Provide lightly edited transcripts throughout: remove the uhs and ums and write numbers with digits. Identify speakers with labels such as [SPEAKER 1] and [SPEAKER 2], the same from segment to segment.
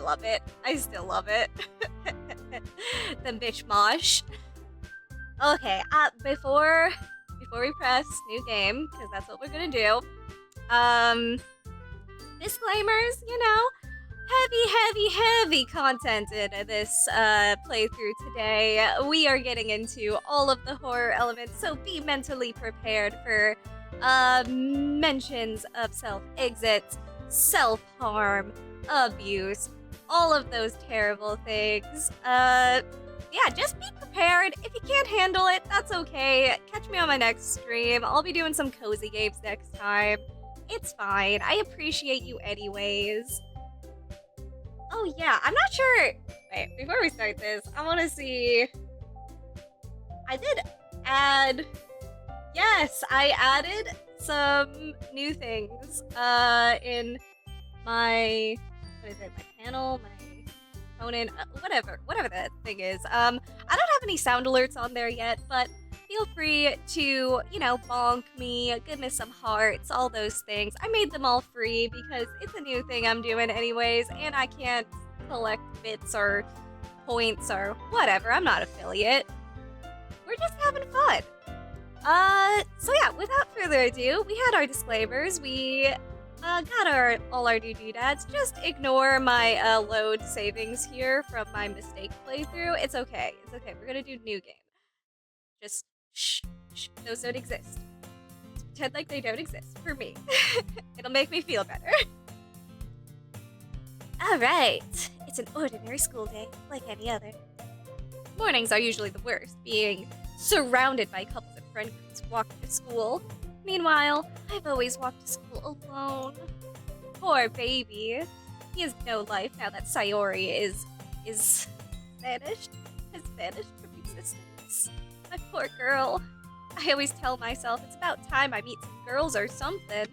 [SPEAKER 1] love it. I still love it. The bitch mosh. Okay, before we press new game, because that's what we're gonna do. Disclaimers, you know, heavy content in this playthrough today. We are getting into all of the horror elements, so be mentally prepared for mentions of self-exit, self-harm, abuse, all of those terrible things. Yeah, just be prepared. If you can't handle it, that's okay. Catch me on my next stream. I'll be doing some cozy games next time. It's fine. I appreciate you anyways. Oh yeah, I'm not sure. Wait, before we start this, I want to see. I did add. Yes, I added some new things in my, what is it, my panel, my component, whatever that thing is. I don't have any sound alerts on there yet, but feel free to, you know, bonk me, give me some hearts, all those things. I made them all free because it's a new thing I'm doing anyways, and I can't collect bits or points or whatever. I'm not affiliate. We're just having fun. So yeah, without further ado, we had our disclaimers. We got all our new doodads. Just ignore my load savings here from my mistake playthrough. It's okay. It's okay. We're gonna do new game. Just shh. Those don't exist. Just pretend like they don't exist for me. It'll make me feel better. Alright. It's an ordinary school day, like any other. Mornings are usually the worst, being surrounded by couples of friend groups walking to school. Meanwhile, I've always walked to school alone. Poor baby. He has no life now that Sayori is vanished. Has vanished from existence. My poor girl. I always tell myself it's about time I meet some girls or something.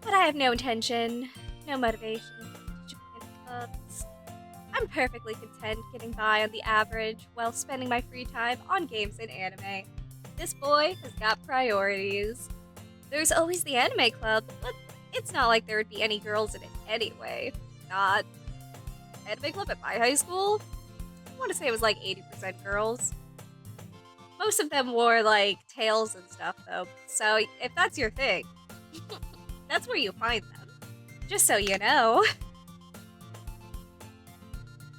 [SPEAKER 1] But I have no intention, no motivation to join clubs. I'm perfectly content getting by on the average while spending my free time on games and anime. This boy has got priorities. There's always the anime club, but it's not like there would be any girls in it anyway. God. Anime club at my high school? I want to say it was like 80% girls. Most of them wore like tails and stuff though, so if that's your thing, that's where you find them. Just so you know.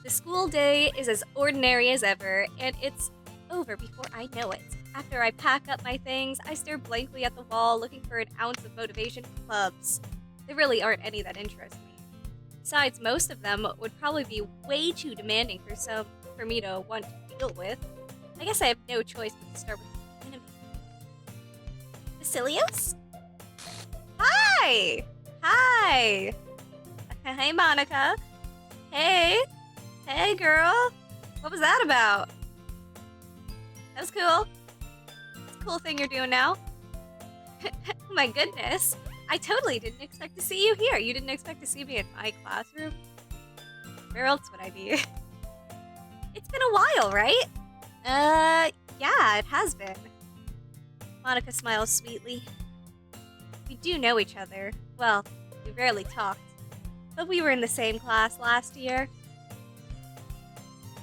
[SPEAKER 1] The school day is as ordinary as ever, and it's over before I know it. After I pack up my things, I stare blankly at the wall looking for an ounce of motivation for clubs. There really aren't any that interest me. Besides, most of them would probably be way too demanding for me to want to deal with. I guess I have no choice but to start with the enemy. Basilios? Hi! Hi! Hey, Monica. Hey! Hey, girl! What was that about? That was cool. It's a cool thing you're doing now. Oh my goodness. I totally didn't expect to see you here. You didn't expect to see me in my classroom? Where else would I be? It's been a while, right? Yeah, it has been. Monica smiles sweetly. We do know each other. Well, we rarely talked. But we were in the same class last year.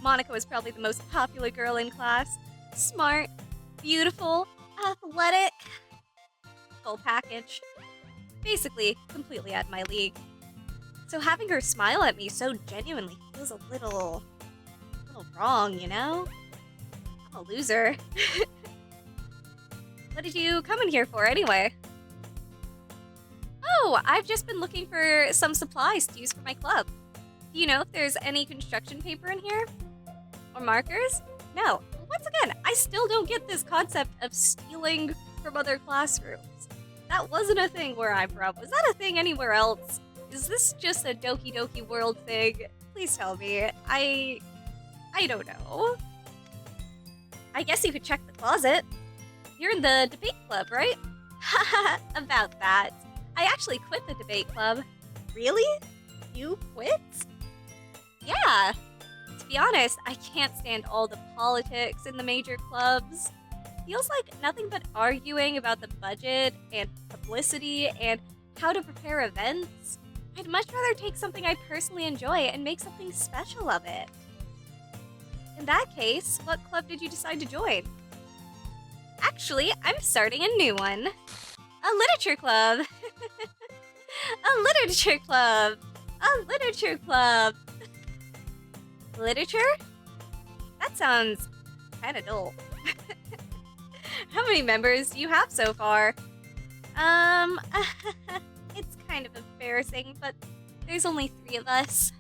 [SPEAKER 1] Monica was probably the most popular girl in class. Smart, beautiful, athletic. Full package. Basically, completely out of my league. So having her smile at me so genuinely feels a little wrong, you know? I'm a loser. What did you come in here for anyway? Oh, I've just been looking for some supplies to use for my club. Do you know if there's any construction paper in here? Or markers? No. Once again, I still don't get this concept of stealing from other classrooms. That wasn't a thing where I'm from. Was that a thing anywhere else? Is this just a Doki Doki World thing? Please tell me. I don't know. I guess you could check the closet. You're in the debate club, right? Haha, about that. I actually quit the debate club. Really? You quit? Yeah. To be honest, I can't stand all the politics in the major clubs. Feels like nothing but arguing about the budget and publicity and how to prepare events. I'd much rather take something I personally enjoy and make something special of it. In that case, what club did you decide to join? Actually, I'm starting a new one. A literature club. A literature club. A literature club. Literature? That sounds kind of dull. How many members do you have so far? It's kind of embarrassing, but there's only 3 of us.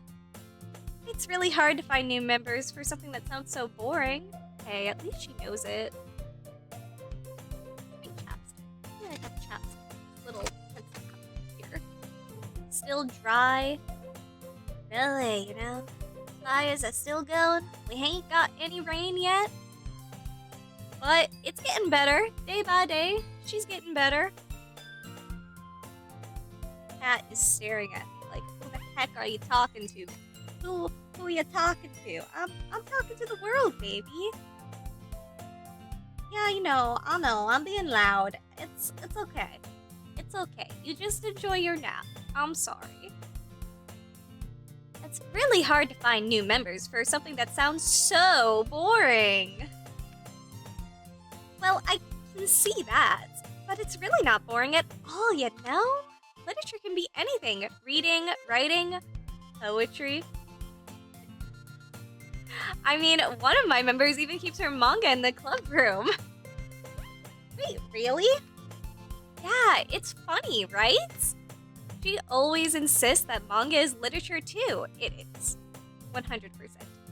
[SPEAKER 1] It's really hard to find new members for something that sounds so boring. Hey, at least she knows it. Hey, chapstick. Yeah, I got chapstick. Little pencil cup here. Still dry. Really, you know? Fires are still going. We ain't got any rain yet. But it's getting better. Day by day, she's getting better. Cat is staring at me like, who the heck are you talking to? Who are you talking to? I'm talking to the world, baby. Yeah, I know, I'm being loud. It's okay. It's okay. You just enjoy your nap. I'm sorry. It's really hard to find new members for something that sounds so boring. Well, I can see that, but it's really not boring at all, you know? Literature can be anything. Reading, writing, poetry. I mean, one of my members even keeps her manga in the club room. Wait, really? Yeah, it's funny, right? She always insists that manga is literature too. It is. 100%.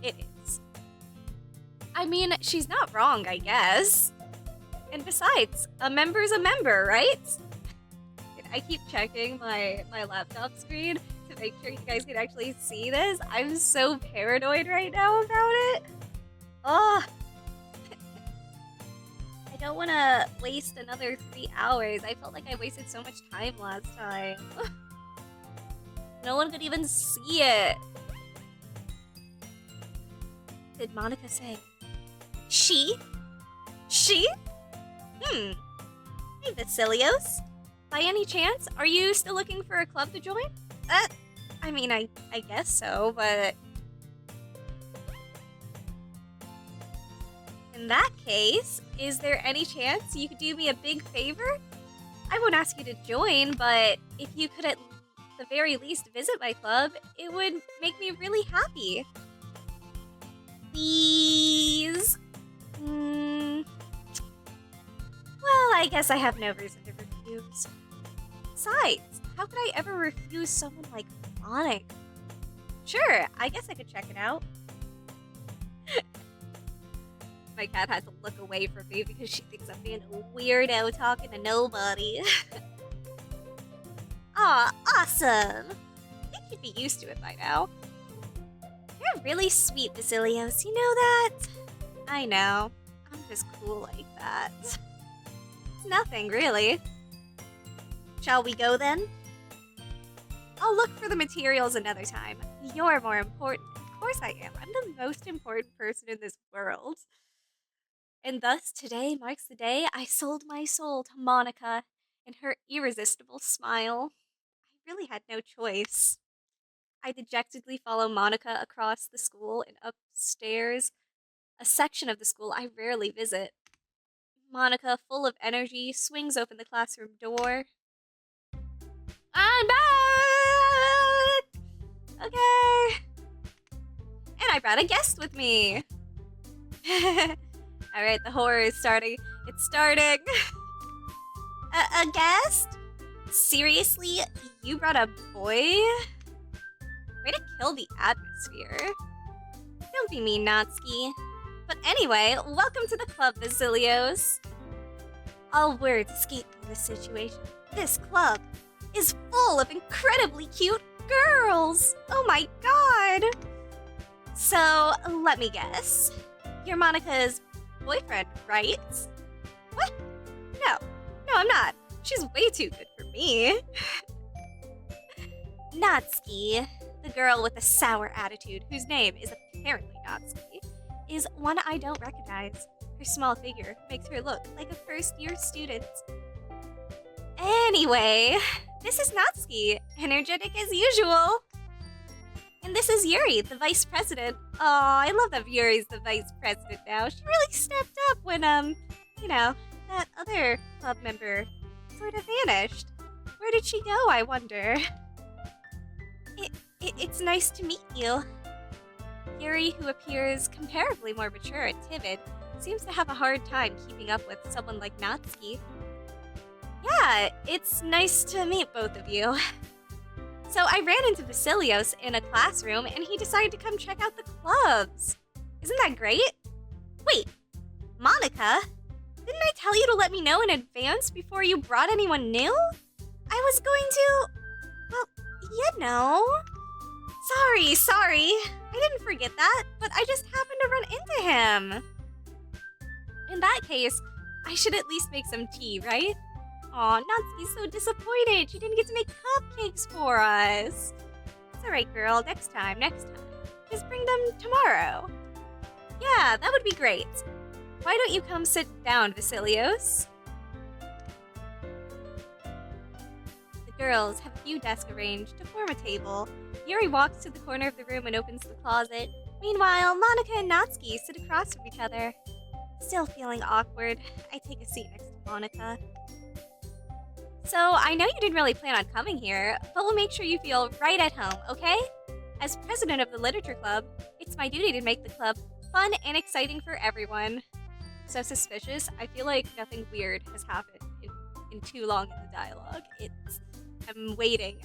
[SPEAKER 1] It is. I mean, she's not wrong, I guess. And besides, a member's a member, right? I keep checking my laptop screen to make sure you guys can actually see this. I'm so paranoid right now about it. Oh. I don't want to waste another 3 hours. I felt like I wasted so much time last time. No one could even see it. Did Monica say? She? She? Hey, Vasilios. By any chance, are you still looking for a club to join? I mean, I guess so, but... In that case, is there any chance you could do me a big favor? I won't ask you to join, but if you could at the very least visit my club, it would make me really happy. Please? Well, I guess I have no reason to refuse. Besides, how could I ever refuse someone like Monica? Sure, I guess I could check it out. My cat had to look away from me because she thinks I'm being a weirdo talking to nobody. Aw, awesome! I think you'd be used to it by now. You're really sweet, Vasilios, you know that? I know. I'm just cool like that. It's nothing, really. Shall we go then? I'll look for the materials another time. You're more important. Of course I am. I'm the most important person in this world. And thus, today marks the day I sold my soul to Monica and her irresistible smile. I really had no choice. I dejectedly follow Monica across the school and upstairs, a section of the school I rarely visit. Monica, full of energy, swings open the classroom door. I'm back! Okay. And I brought a guest with me. Alright, the horror is starting. It's starting. A guest? Seriously? You brought a boy? Way to kill the atmosphere. Don't be mean, Natsuki. But anyway, welcome to the club, Vasilios. All words escape from this situation. This club is full of incredibly cute girls. Oh my god. So, let me guess. You're Monica's boyfriend, right? What? No, I'm not. She's way too good for me. Natsuki, the girl with the sour attitude, whose name is apparently Natsuki, is one I don't recognize. Her small figure makes her look like a first-year student. Anyway, This is Natsuki, energetic as usual. And this is Yuri, the vice president. Aw, I love that Yuri's the vice president now. She really stepped up when, that other club member sort of vanished. Where did she go, I wonder? It's nice to meet you. Yuri, who appears comparably more mature and timid, seems to have a hard time keeping up with someone like Natsuki. Yeah, it's nice to meet both of you. So I ran into Vasilios in a classroom and he decided to come check out the clubs. Isn't that great? Wait, Monica? Didn't I tell you to let me know in advance before you brought anyone new? I was going to... well, you know... Sorry. I didn't forget that, but I just happened to run into him. In that case, I should at least make some tea, right? Aw, Natsuki's so disappointed. She didn't get to make cupcakes for us. It's alright, girl. Next time. Just bring them tomorrow. Yeah, that would be great. Why don't you come sit down, Vasilios? The girls have a few desks arranged to form a table. Yuri walks to the corner of the room and opens the closet. Meanwhile, Monica and Natsuki sit across from each other. Still feeling awkward, I take a seat next to Monica. So, I know you didn't really plan on coming here, but we'll make sure you feel right at home, okay? As president of the literature club, it's my duty to make the club fun and exciting for everyone. So suspicious, I feel like nothing weird has happened in too long in the dialogue. I'm waiting.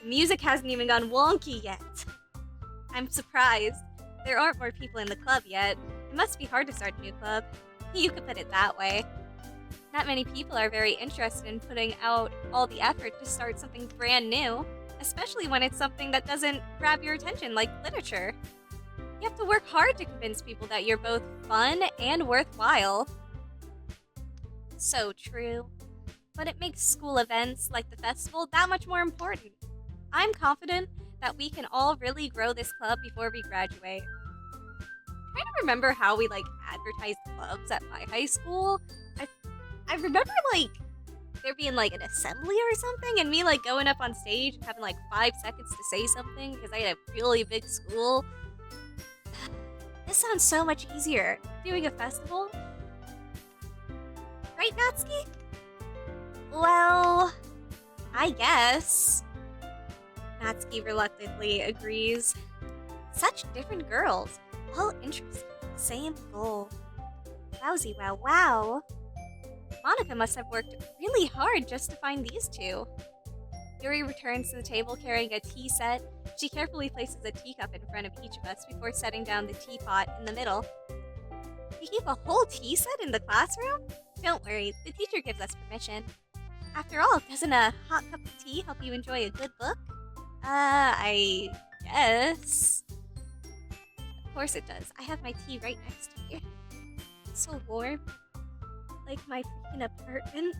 [SPEAKER 1] The music hasn't even gone wonky yet. I'm surprised. There aren't more people in the club yet. It must be hard to start a new club. You could put it that way. Not many people are very interested in putting out all the effort to start something brand new, especially when it's something that doesn't grab your attention like literature. You have to work hard to convince people that you're both fun and worthwhile. So true. But it makes school events like the festival that much more important. I'm confident that we can all really grow this club before we graduate. I'm trying to remember how we advertised clubs at my high school. I remember there being an assembly or something and me going up on stage and having 5 seconds to say something because I had a really big school. This sounds so much easier, doing a festival. Right, Natsuki? Well, I guess. Natsuki reluctantly agrees. Such different girls, all interested in the same goal. Wowsy wow. Monica must have worked really hard just to find these two. Yuri returns to the table carrying a tea set. She carefully places a teacup in front of each of us before setting down the teapot in the middle. You keep a whole tea set in the classroom? Don't worry, the teacher gives us permission. After all, doesn't a hot cup of tea help you enjoy a good book? I guess. Of course it does. I have my tea right next to me. It's so warm. Like my freaking apartment.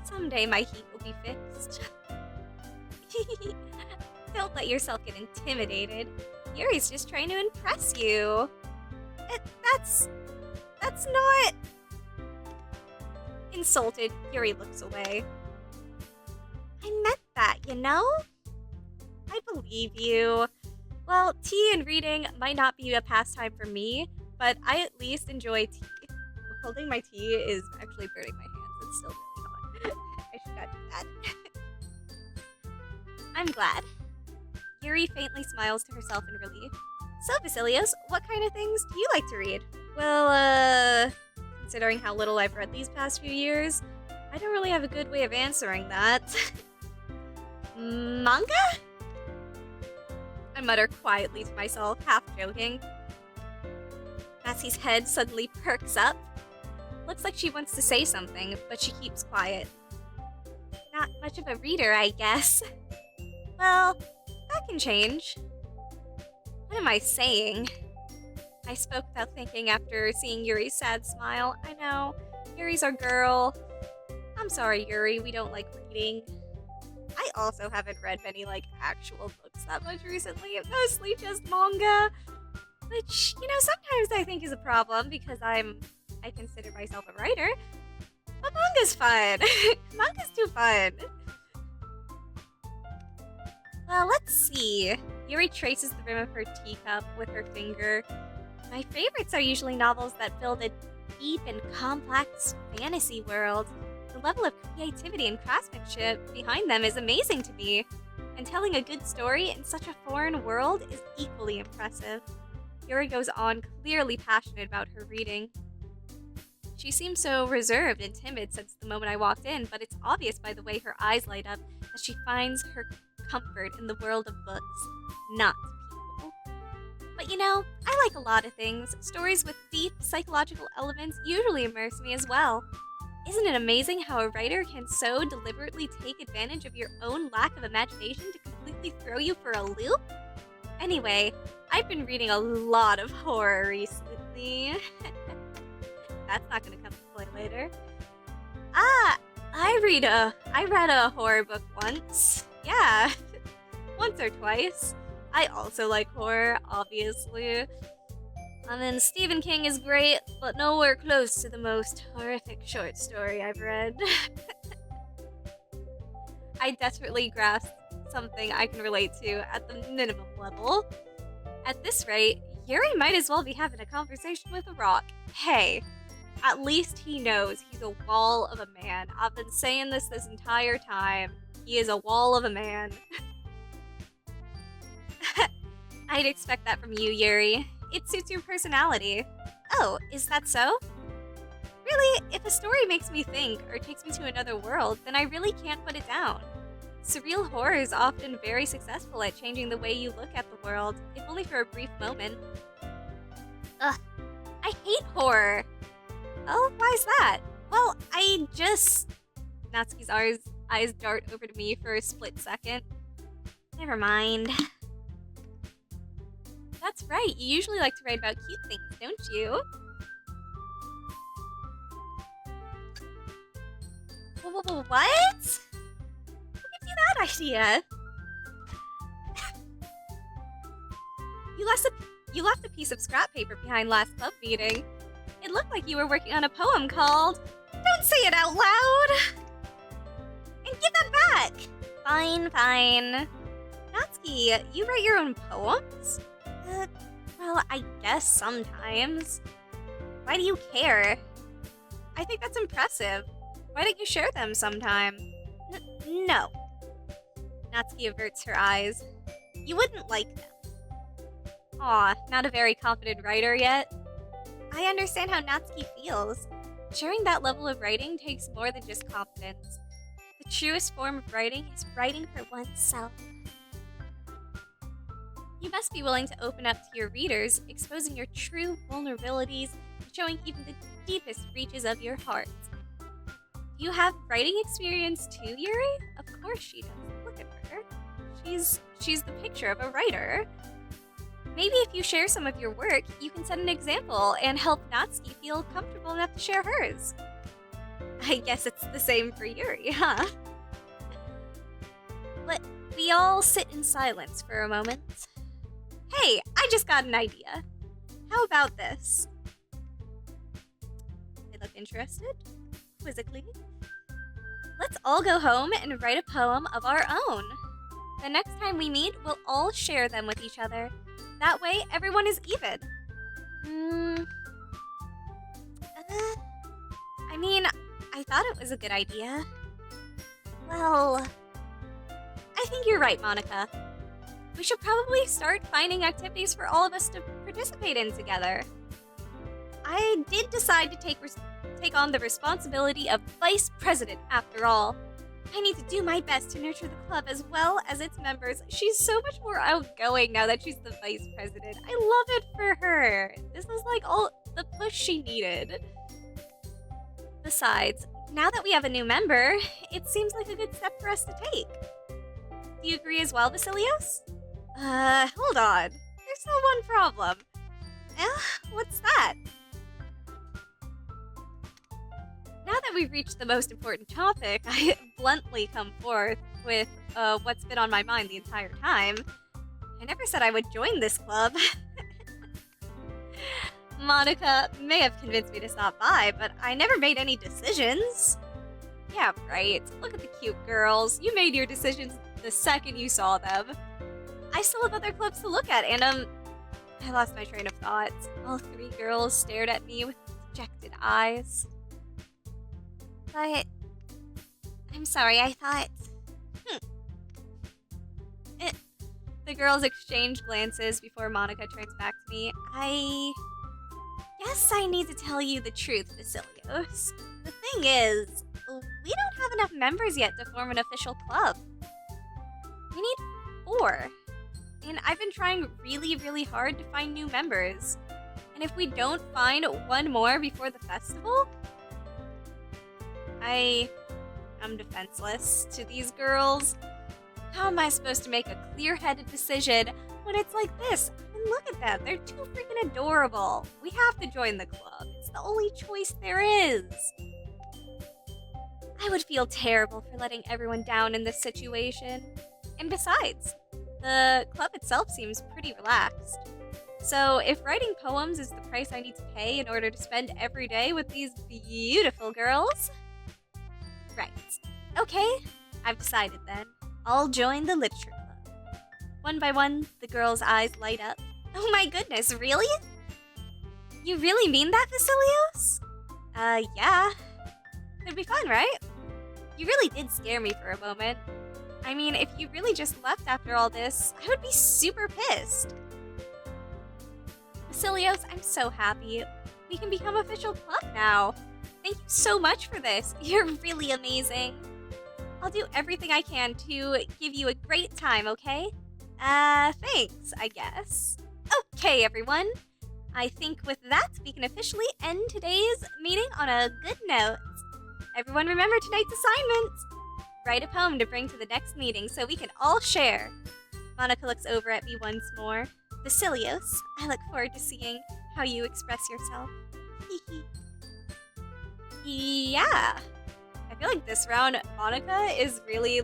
[SPEAKER 1] Someday my heat will be fixed. Don't let yourself get intimidated. Yuri's just trying to impress you. That's not... Insulted, Yuri looks away. I meant that, you know? I believe you. Well, tea and reading might not be a pastime for me, but I at least enjoy tea. Holding my tea is actually burning my hands. It's still really hot. I should not do that. I'm glad. Yuri faintly smiles to herself in relief. So, Vasilios, what kind of things do you like to read? Well, considering how little I've read these past few years, I don't really have a good way of answering that. Manga? I mutter quietly to myself, half joking. Massie's head suddenly perks up. Looks like she wants to say something, but she keeps quiet. Not much of a reader, I guess. Well, that can change. What am I saying? I spoke without thinking after seeing Yuri's sad smile. I know, Yuri's our girl. I'm sorry, Yuri, we don't like reading. I also haven't read many, actual books that much recently. Mostly just manga. Which, sometimes I think is a problem because I consider myself a writer. But manga's fun. Manga's too fun. Well, let's see. Yuri traces the rim of her teacup with her finger. My favorites are usually novels that build a deep and complex fantasy world. The level of creativity and craftsmanship behind them is amazing to me, and telling a good story in such a foreign world is equally impressive. Yuri goes on, clearly passionate about her reading. She seems so reserved and timid since the moment I walked in, but it's obvious by the way her eyes light up that she finds her comfort in the world of books, not people. But you know, I like a lot of things. Stories with deep psychological elements usually immerse me as well. Isn't it amazing how a writer can so deliberately take advantage of your own lack of imagination to completely throw you for a loop? Anyway, I've been reading a lot of horror recently. That's not gonna come into play later. I read I read a horror book once. Yeah, once or twice. I also like horror, obviously. And then Stephen King is great, but nowhere close to the most horrific short story I've read. I desperately grasp something I can relate to at the minimum level. At this rate, Yuri might as well be having a conversation with a rock. Hey, at least he knows he's a wall of a man. I've been saying this entire time. He is a wall of a man. I'd expect that from you, Yuri. It suits your personality. Oh, is that so? Really, if a story makes me think or takes me to another world, then I really can't put it down. Surreal horror is often very successful at changing the way you look at the world, if only for a brief moment. Ugh, I hate horror. Oh, why is that? Well, Natsuki's eyes dart over to me for a split second. Never mind. That's right, you usually like to write about cute things, don't you? What? Who gives you that idea? You left a piece of scrap paper behind last club meeting. It looked like you were working on a poem called... Don't say it out loud! And give that back! Fine. Natsuki, you write your own poems? Well, I guess sometimes. Why do you care? I think that's impressive. Why don't you share them sometime? No. Natsuki averts her eyes. You wouldn't like them. Aw, not a very confident writer yet? I understand how Natsuki feels. Sharing that level of writing takes more than just confidence. The truest form of writing is writing for oneself. You must be willing to open up to your readers, exposing your true vulnerabilities and showing even the deepest reaches of your heart. Do you have writing experience too, Yuri? Of course she does. Look at her. She's the picture of a writer. Maybe if you share some of your work, you can set an example and help Natsuki feel comfortable enough to share hers. I guess it's the same for Yuri, huh? We all sit in silence for a moment. Hey, I just got an idea. How about this? They look interested? Quizzically. Let's all go home and write a poem of our own. The next time we meet, we'll all share them with each other. That way, everyone is even. I mean, I thought it was a good idea. Well, I think you're right, Monica. We should probably start finding activities for all of us to participate in together. I did decide to take on the responsibility of vice president after all. I need to do my best to nurture the club as well as its members. She's so much more outgoing now that she's the vice president. I love it for her. This was like all the push she needed. Besides, now that we have a new member, it seems like a good step for us to take. Do you agree as well, Basilios? Hold on. There's no one problem. What's that? Now that we've reached the most important topic, I bluntly come forth with what's been on my mind the entire time. I never said I would join this club. Monica may have convinced me to stop by, but I never made any decisions. Yeah, right. Look at the cute girls. You made your decisions the second you saw them. I still have other clubs to look at, and I lost my train of thought. All three girls stared at me with dejected eyes. But I'm sorry, I thought... The girls exchange glances before Monica turns back to me. I guess I need to tell you the truth, Vasilios. The thing is, we don't have enough members yet to form an official club. We need 4. And I've been trying really, really hard to find new members. And if we don't find 1 more before the festival, I am defenseless to these girls. How am I supposed to make a clear-headed decision when it's like this? And look at them, they're too freaking adorable. We have to join the club. It's the only choice there is. I would feel terrible for letting everyone down in this situation. And besides, the club itself seems pretty relaxed. So if writing poems is the price I need to pay in order to spend every day with these beautiful girls... Right. Okay, I've decided then. I'll join the literature club. One by one, the girls' eyes light up. Oh my goodness, really? You really mean that, Vasilios? Yeah. Could be fun, right? You really did scare me for a moment. I mean, if you really just left after all this, I would be super pissed. Vasilios, I'm so happy. We can become official club now. Thank you so much for this. You're really amazing. I'll do everything I can to give you a great time, okay? Thanks, I guess. Okay, everyone. I think with that, we can officially end today's meeting on a good note. Everyone remember tonight's assignment. Write a poem to bring to the next meeting so we can all share. Monica looks over at me once more. Vasilios, I look forward to seeing how you express yourself. Yeah. I feel like this round, Monica is really,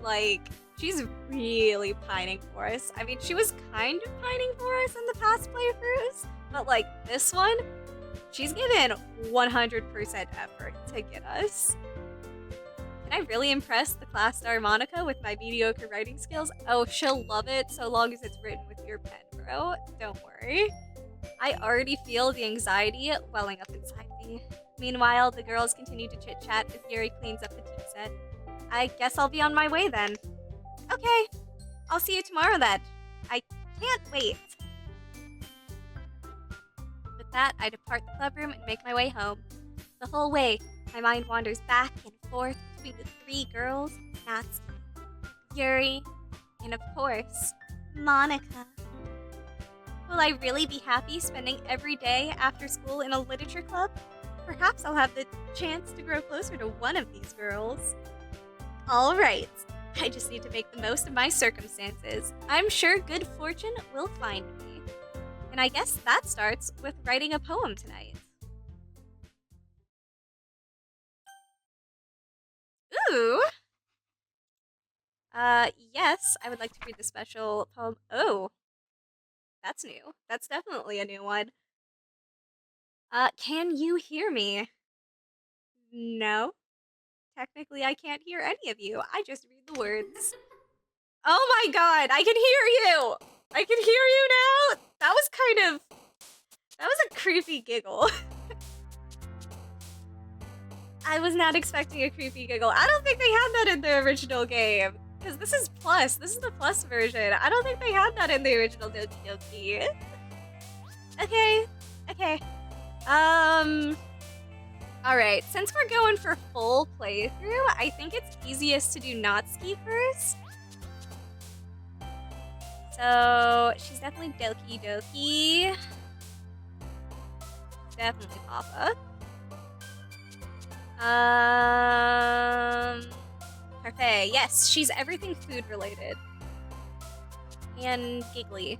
[SPEAKER 1] she's really pining for us. I mean, she was kind of pining for us in the past playthroughs, but, this one, she's given 100% effort to get us. Can I really impress the class star Monica with my mediocre writing skills? Oh, she'll love it so long as it's written with your pen, bro. Don't worry. I already feel the anxiety welling up inside me. Meanwhile, the girls continue to chit-chat as Yuri cleans up the tea set. I guess I'll be on my way then. Okay, I'll see you tomorrow then. I can't wait. With that, I depart the club room and make my way home. The whole way, my mind wanders back and forth between the 3 girls, Natsuki, Yuri, and of course, Monica. Will I really be happy spending every day after school in a literature club? Perhaps I'll have the chance to grow closer to one of these girls. Alright, I just need to make the most of my circumstances. I'm sure good fortune will find me. And I guess that starts with writing a poem tonight. Ooh! Yes, I would like to read the special poem. Oh, that's new. That's definitely a new one. Can you hear me? No. Technically, I can't hear any of you. I just read the words. Oh my god, I can hear you! I can hear you now! That was a creepy giggle. I was not expecting a creepy giggle. I don't think they had that in the original game. Because this is Plus. This is the Plus version. I don't think they had that in the original Doki Doki. Okay. Okay. Alright, since we're going for full playthrough, I think it's easiest to do Natsuki first. So, she's definitely Doki Doki. Definitely Papa. Parfait. Yes, she's everything food related. And giggly.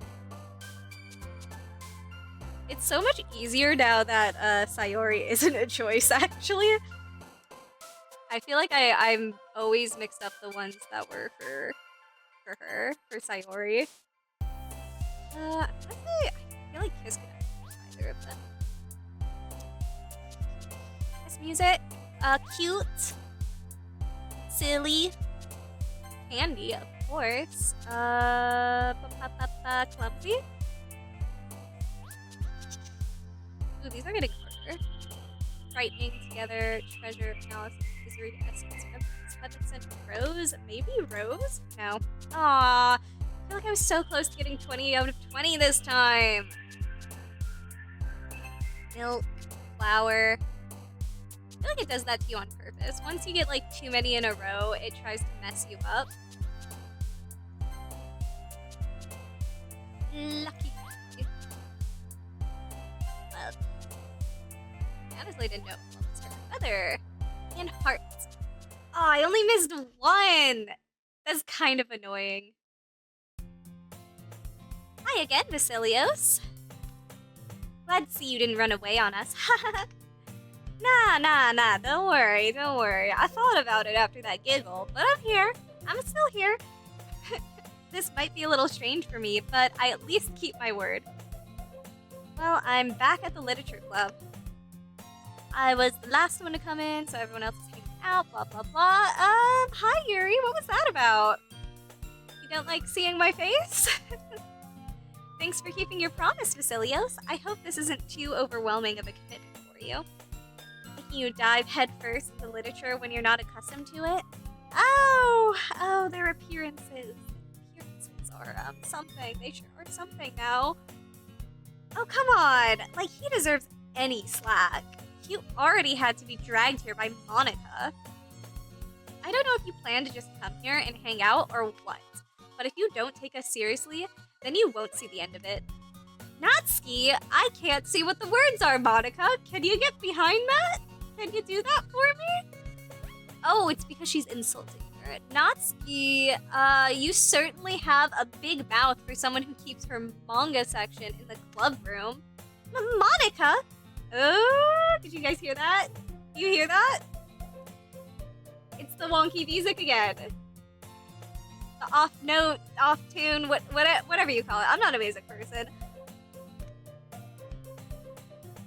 [SPEAKER 1] It's so much easier now that Sayori isn't a choice, actually. I feel like I'm always mixed up the ones that were for her, for Sayori. Honestly, I feel like Kiss could have either of them. music. Cute, silly, handy, of course. Clumsy. Ooh, these are getting harder. Frightening, together, treasure, analysis, misery, essence, reticent, rose? Maybe rose? No. Aww. I feel like I was so close to getting 20 out of 20 this time. Milk, flower. I feel like it does that to you on purpose. Once you get like too many in a row, it tries to mess you up. Lucky. Love. I honestly didn't know it was feather. And heart. Oh, I only missed one! That's kind of annoying. Hi again, Vasilios. Glad to see you didn't run away on us. Nah, don't worry. I thought about it after that giggle, but I'm here. I'm still here. This might be a little strange for me, but I at least keep my word. Well, I'm back at the literature club. I was the last one to come in, so everyone else is hanging out, blah, blah, blah. Hi, Yuri, what was that about? You don't like seeing my face? Thanks for keeping your promise, Vasilios. I hope this isn't too overwhelming of a commitment for you. Making you dive headfirst into literature when you're not accustomed to it? Oh, their appearances. Appearances are, something. They sure are something now. Oh, come on. Like, he deserves any slack. You already had to be dragged here by Monica. I don't know if you plan to just come here and hang out or what, but if you don't take us seriously, then you won't see the end of it. Natsuki, I can't see what the words are, Monica. Can you get behind that? Can you do that for me? Oh, it's because she's insulting her. Natsuki, you certainly have a big mouth for someone who keeps her manga section in the club room. Monica? Oh, did you guys hear that? You hear that? It's the wonky music again. The off note, off tune, whatever you call it. I'm not a music person.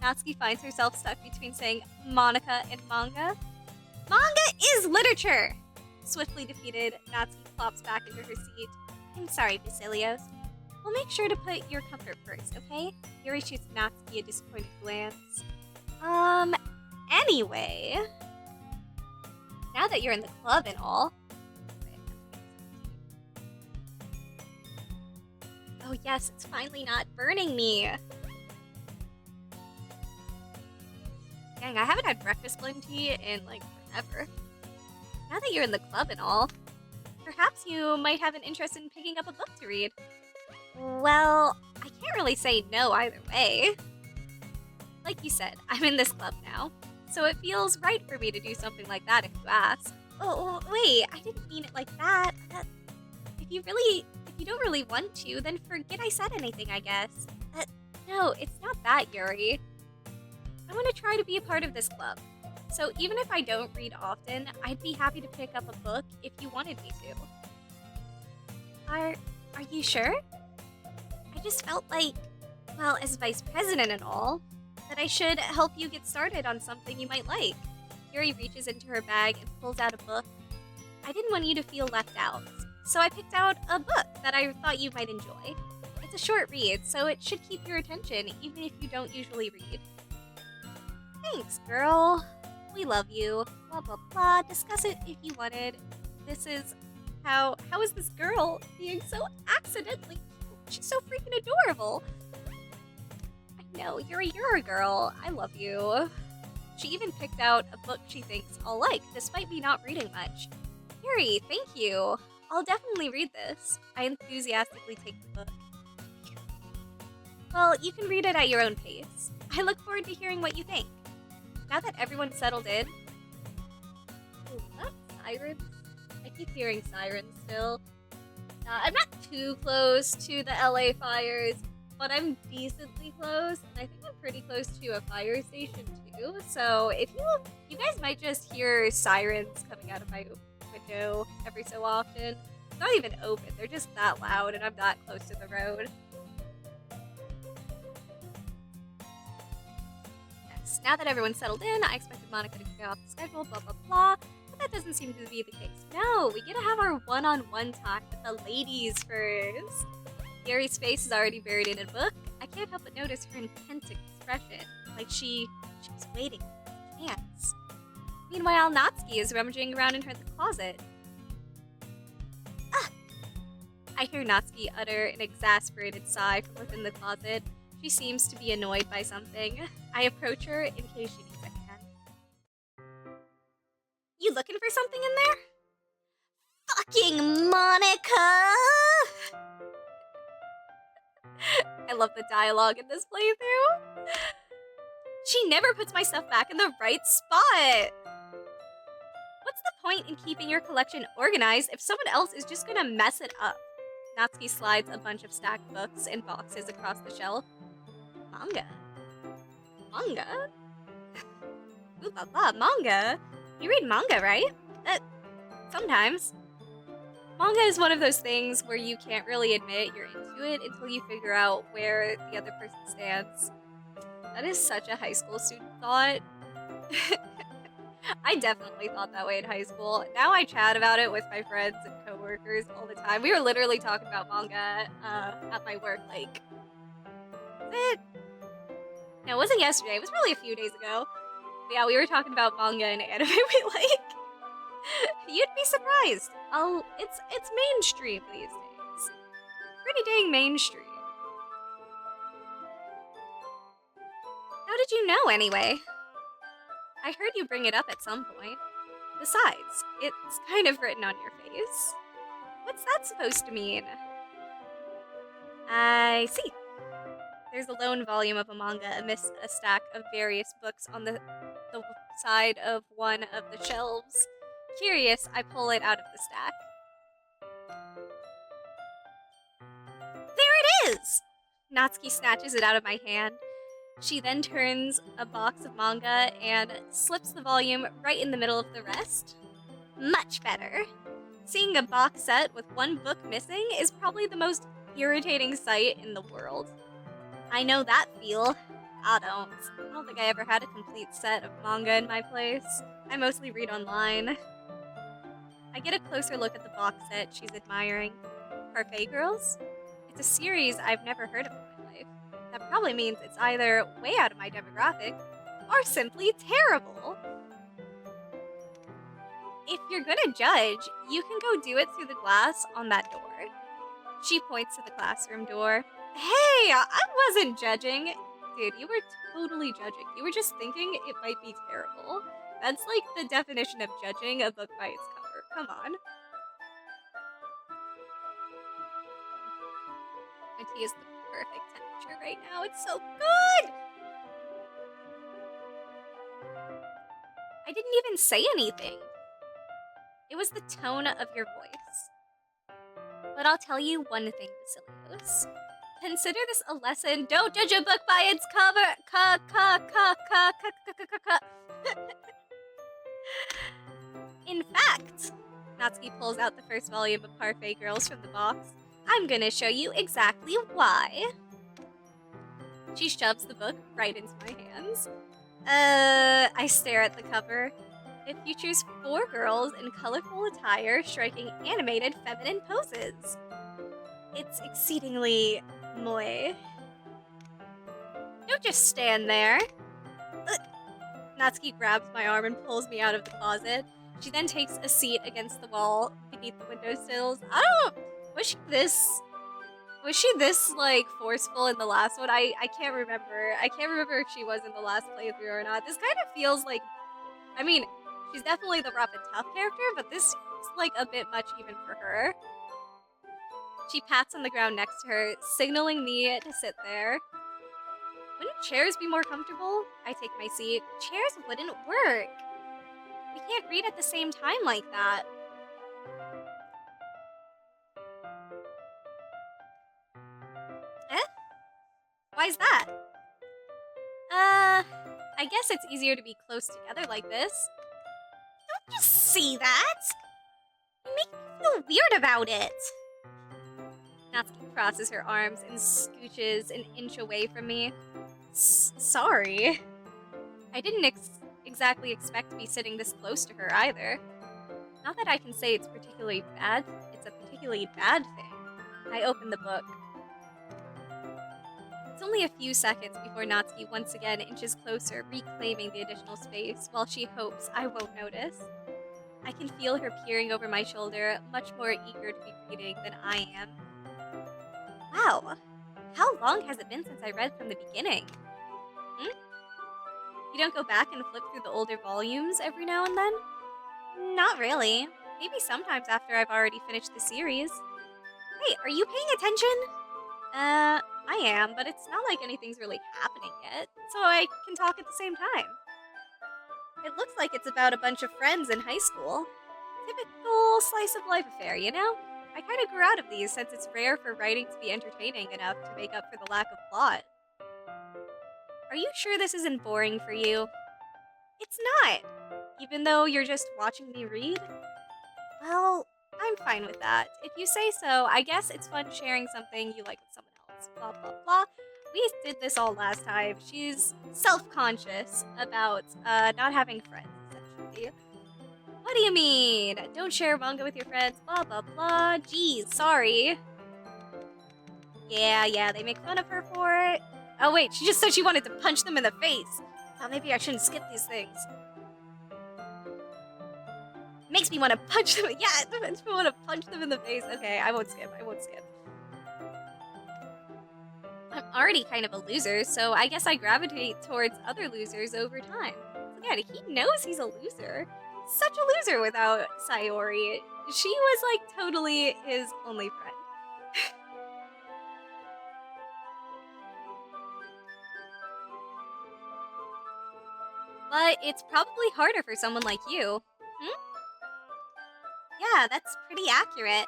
[SPEAKER 1] Natsuki finds herself stuck between saying Monica and manga. Manga is literature! Swiftly defeated, Natsuki plops back into her seat. I'm sorry, Vasilios. We'll make sure to put your comfort first, okay? Yuri shoots Natsuki a disappointed glance. Anyway. Now that you're in the club and all. Oh yes, it's finally not burning me. Dang, I haven't had breakfast green tea in, like, forever. Now that you're in the club and all, perhaps you might have an interest in picking up a book to read. Well, I can't really say no either way. Like you said, I'm in this club now, so it feels right for me to do something like that if you ask. Oh, wait, I didn't mean it like that. If you don't really want to, then forget I said anything, I guess. No, it's not that, Yuri. I want to try to be a part of this club. So even if I don't read often, I'd be happy to pick up a book if you wanted me to. Are you sure? I just felt like, well, as vice president and all, that I should help you get started on something you might like. Yuri reaches into her bag and pulls out a book. I didn't want you to feel left out, so I picked out a book that I thought you might enjoy. It's a short read, so it should keep your attention even if you don't usually read. Thanks, girl. We love you. Blah, blah, blah. Discuss it if you wanted. This is how is this girl being so accidentally cute? She's so freaking adorable. I know, you're a girl. I love you. She even picked out a book she thinks I'll like, despite me not reading much. Yuri, thank you. I'll definitely read this. I enthusiastically take the book. Well, you can read it at your own pace. I look forward to hearing what you think. Now that everyone's settled in... Ooh, that's sirens? I keep hearing sirens still. I'm not too close to the LA fires, but I'm decently close, and I think I'm pretty close to a fire station too. So if you guys might just hear sirens coming out of my window every so often. It's not even open, they're just that loud, and I'm that close to the road. Yes, now that everyone's settled in, I expected Monica to go off the schedule, blah blah blah, but that doesn't seem to be the case. No, we get to have our one-on-one talk with the ladies first. Gary's face is already buried in a book. I can't help but notice her intense expression, like she was waiting for a chance. Meanwhile, Natsuki is rummaging around in her closet. Ah! I hear Natsuki utter an exasperated sigh from within the closet. She seems to be annoyed by something. I approach her in case she needs a hand. You looking for something in there? Fucking Monica! I love the dialogue in this playthrough. She never puts my stuff back in the right spot. What's the point in keeping your collection organized if someone else is just gonna mess it up? Natsuki slides a bunch of stacked books and boxes across the shelf. Manga? Manga? Ooh la la, manga? You read manga, right? Sometimes. Manga is one of those things where you can't really admit you're into it until you figure out where the other person stands. That is such a high school student thought. I definitely thought that way in high school. Now I chat about it with my friends and coworkers all the time. We were literally talking about manga at my work, like... No, it wasn't yesterday. It was really a few days ago. But yeah, we were talking about manga and anime we like. You'd be surprised. It's mainstream these days. Pretty dang mainstream. How did you know, anyway? I heard you bring it up at some point. Besides, it's kind of written on your face. What's that supposed to mean? I see. There's a lone volume of a manga amidst a stack of various books on the side of one of the shelves. Curious, I pull it out of the stack. There it is! Natsuki snatches it out of my hand. She then turns a box of manga and slips the volume right in the middle of the rest. Much better. Seeing a box set with one book missing is probably the most irritating sight in the world. I know that feel. I don't think I ever had a complete set of manga in my place. I mostly read online. I get a closer look at the box set she's admiring. Parfait Girls? It's a series I've never heard of in my life. That probably means it's either way out of my demographic, or simply terrible. If you're gonna judge, you can go do it through the glass on that door. She points to the classroom door. Hey, I wasn't judging. Dude, you were totally judging. You were just thinking it might be terrible. That's like the definition of judging a book by its cover. Come on. My tea is the perfect temperature right now. It's so good! I didn't even say anything. It was the tone of your voice. But I'll tell you one thing, Basilios. Consider this a lesson. Don't judge a book by its cover. In fact, Natsuki pulls out the first volume of Parfait Girls from the box. I'm gonna show you exactly why. She shoves the book right into my hands. I stare at the cover. It features 4 girls in colorful attire striking animated feminine poses. It's exceedingly moe. Don't just stand there. Natsuki grabs my arm and pulls me out of the closet. She then takes a seat against the wall beneath the windowsills. Was she this, like, forceful in the last one? I can't remember. I can't remember if she was in the last playthrough or not. This kind of feels like... I mean, she's definitely the rough and tough character, but this seems like a bit much even for her. She pats on the ground next to her, signaling me to sit there. Wouldn't chairs be more comfortable? I take my seat. Chairs wouldn't work. We can't read at the same time like that. Why's that? I guess it's easier to be close together like this. Don't you see that? You make me feel weird about it. Natsuki crosses her arms and scooches an inch away from me. Sorry. I didn't exactly expect to be sitting this close to her either. Not that I can say it's a particularly bad thing. I open the book. It's only a few seconds before Natsuki once again inches closer, reclaiming the additional space, while she hopes I won't notice. I can feel her peering over my shoulder, much more eager to be reading than I am. Wow, how long has it been since I read from the beginning? You don't go back and flip through the older volumes every now and then? Not really. Maybe sometimes after I've already finished the series. Hey, are you paying attention? I am, but it's not like anything's really happening yet, so I can talk at the same time. It looks like it's about a bunch of friends in high school. Typical slice of life affair, you know? I kind of grew out of these since it's rare for writing to be entertaining enough to make up for the lack of plot. Are you sure this isn't boring for you? It's not, even though you're just watching me read. Well, I'm fine with that. If you say so, I guess it's fun sharing something you like with someone else. Blah, blah, blah. We did this all last time. She's self-conscious about not having friends, essentially. What do you mean? Don't share manga with your friends, blah, blah, blah. Geez, sorry. Yeah, they make fun of her for it. Oh wait, she just said she wanted to punch them in the face. Thought maybe I shouldn't skip these things. Makes me want to punch them. Yeah, it makes me want to punch them in the face. Okay, I won't skip. I'm already kind of a loser, so I guess I gravitate towards other losers over time. Again, he knows he's a loser. Such a loser without Sayori. She was like totally his only friend. But it's probably harder for someone like you. Yeah, that's pretty accurate.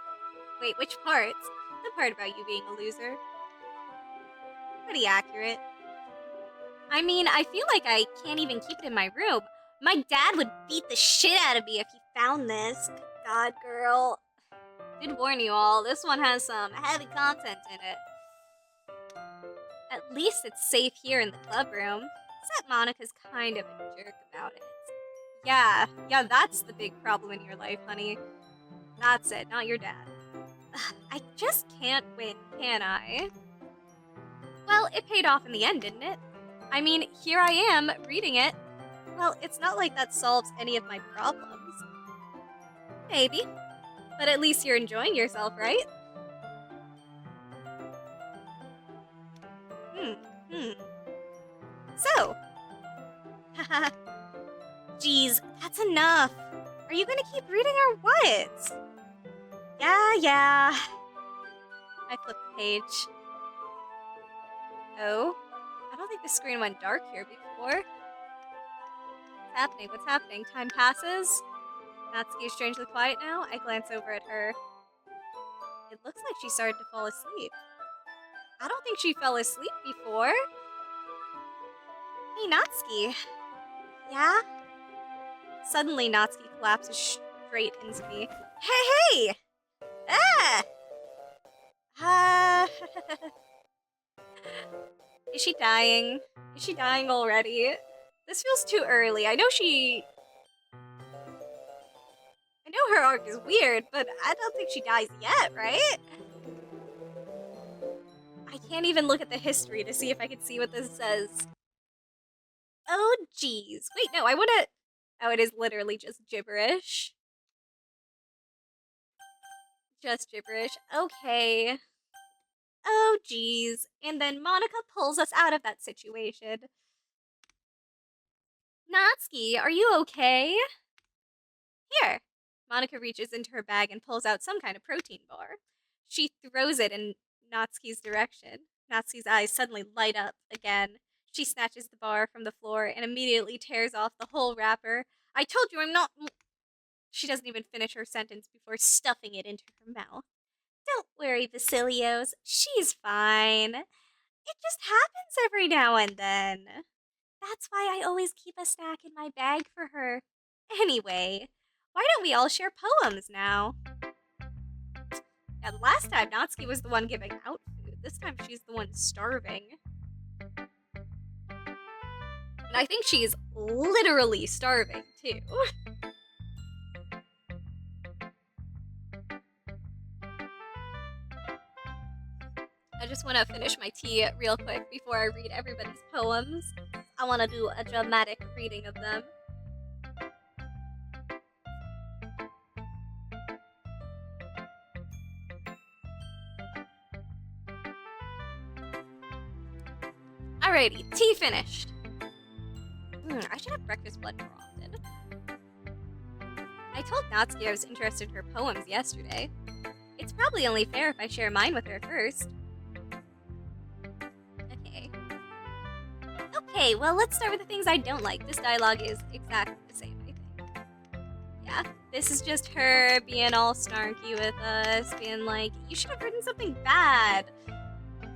[SPEAKER 1] Wait, which parts? The part about you being a loser. Pretty accurate. I mean, I feel like I can't even keep it in my room. My dad would beat the shit out of me if he found this. God, girl. Did warn you all, this one has some heavy content in it. At least it's safe here in the club room. Except Monica's kind of a jerk about it. Yeah, that's the big problem in your life, honey. That's it, not your dad. I just can't win, can I? Well, it paid off in the end, didn't it? I mean, here I am, reading it. Well, it's not like that solves any of my problems. Maybe. But at least you're enjoying yourself, right? So. Haha. Geez, that's enough. Are you gonna keep reading or what? Yeah. I flipped the page. Oh? I don't think the screen went dark here before. What's happening? Time passes? Natsuki is strangely quiet now. I glance over at her. It looks like she started to fall asleep. I don't think she fell asleep before. Hey, Natsuki. Yeah? Suddenly, Natsuki collapses straight into me. Hey! Is she dying? Is she dying already? This feels too early. I know her arc is weird, but I don't think she dies yet, right? I can't even look at the history to see if I can see what this says. Oh, geez. Wait, no, I wanna... Oh, it is literally just gibberish. Just gibberish. Okay. Oh, geez. And then Monica pulls us out of that situation. Natsuki, are you okay? Here. Monica reaches into her bag and pulls out some kind of protein bar. She throws it in Natsuki's direction. Natsuki's eyes suddenly light up again. She snatches the bar from the floor and immediately tears off the whole wrapper. I told you I'm not... She doesn't even finish her sentence before stuffing it into her mouth. Don't worry, Vasilios. She's fine. It just happens every now and then. That's why I always keep a snack in my bag for her. Anyway, why don't we all share poems now? Yeah, the last time Natsuki was the one giving out food. This time she's the one starving. And I think she's literally starving, too. I just want to finish my tea real quick before I read everybody's poems. I want to do a dramatic reading of them. Alrighty, tea finished. I should have breakfast blood more often. I told Natsuki I was interested in her poems yesterday. It's probably only fair if I share mine with her first. Okay, well, let's start with the things I don't like. This dialogue is exactly the same, I think. Yeah, this is just her being all snarky with us, being like, you should have written something bad,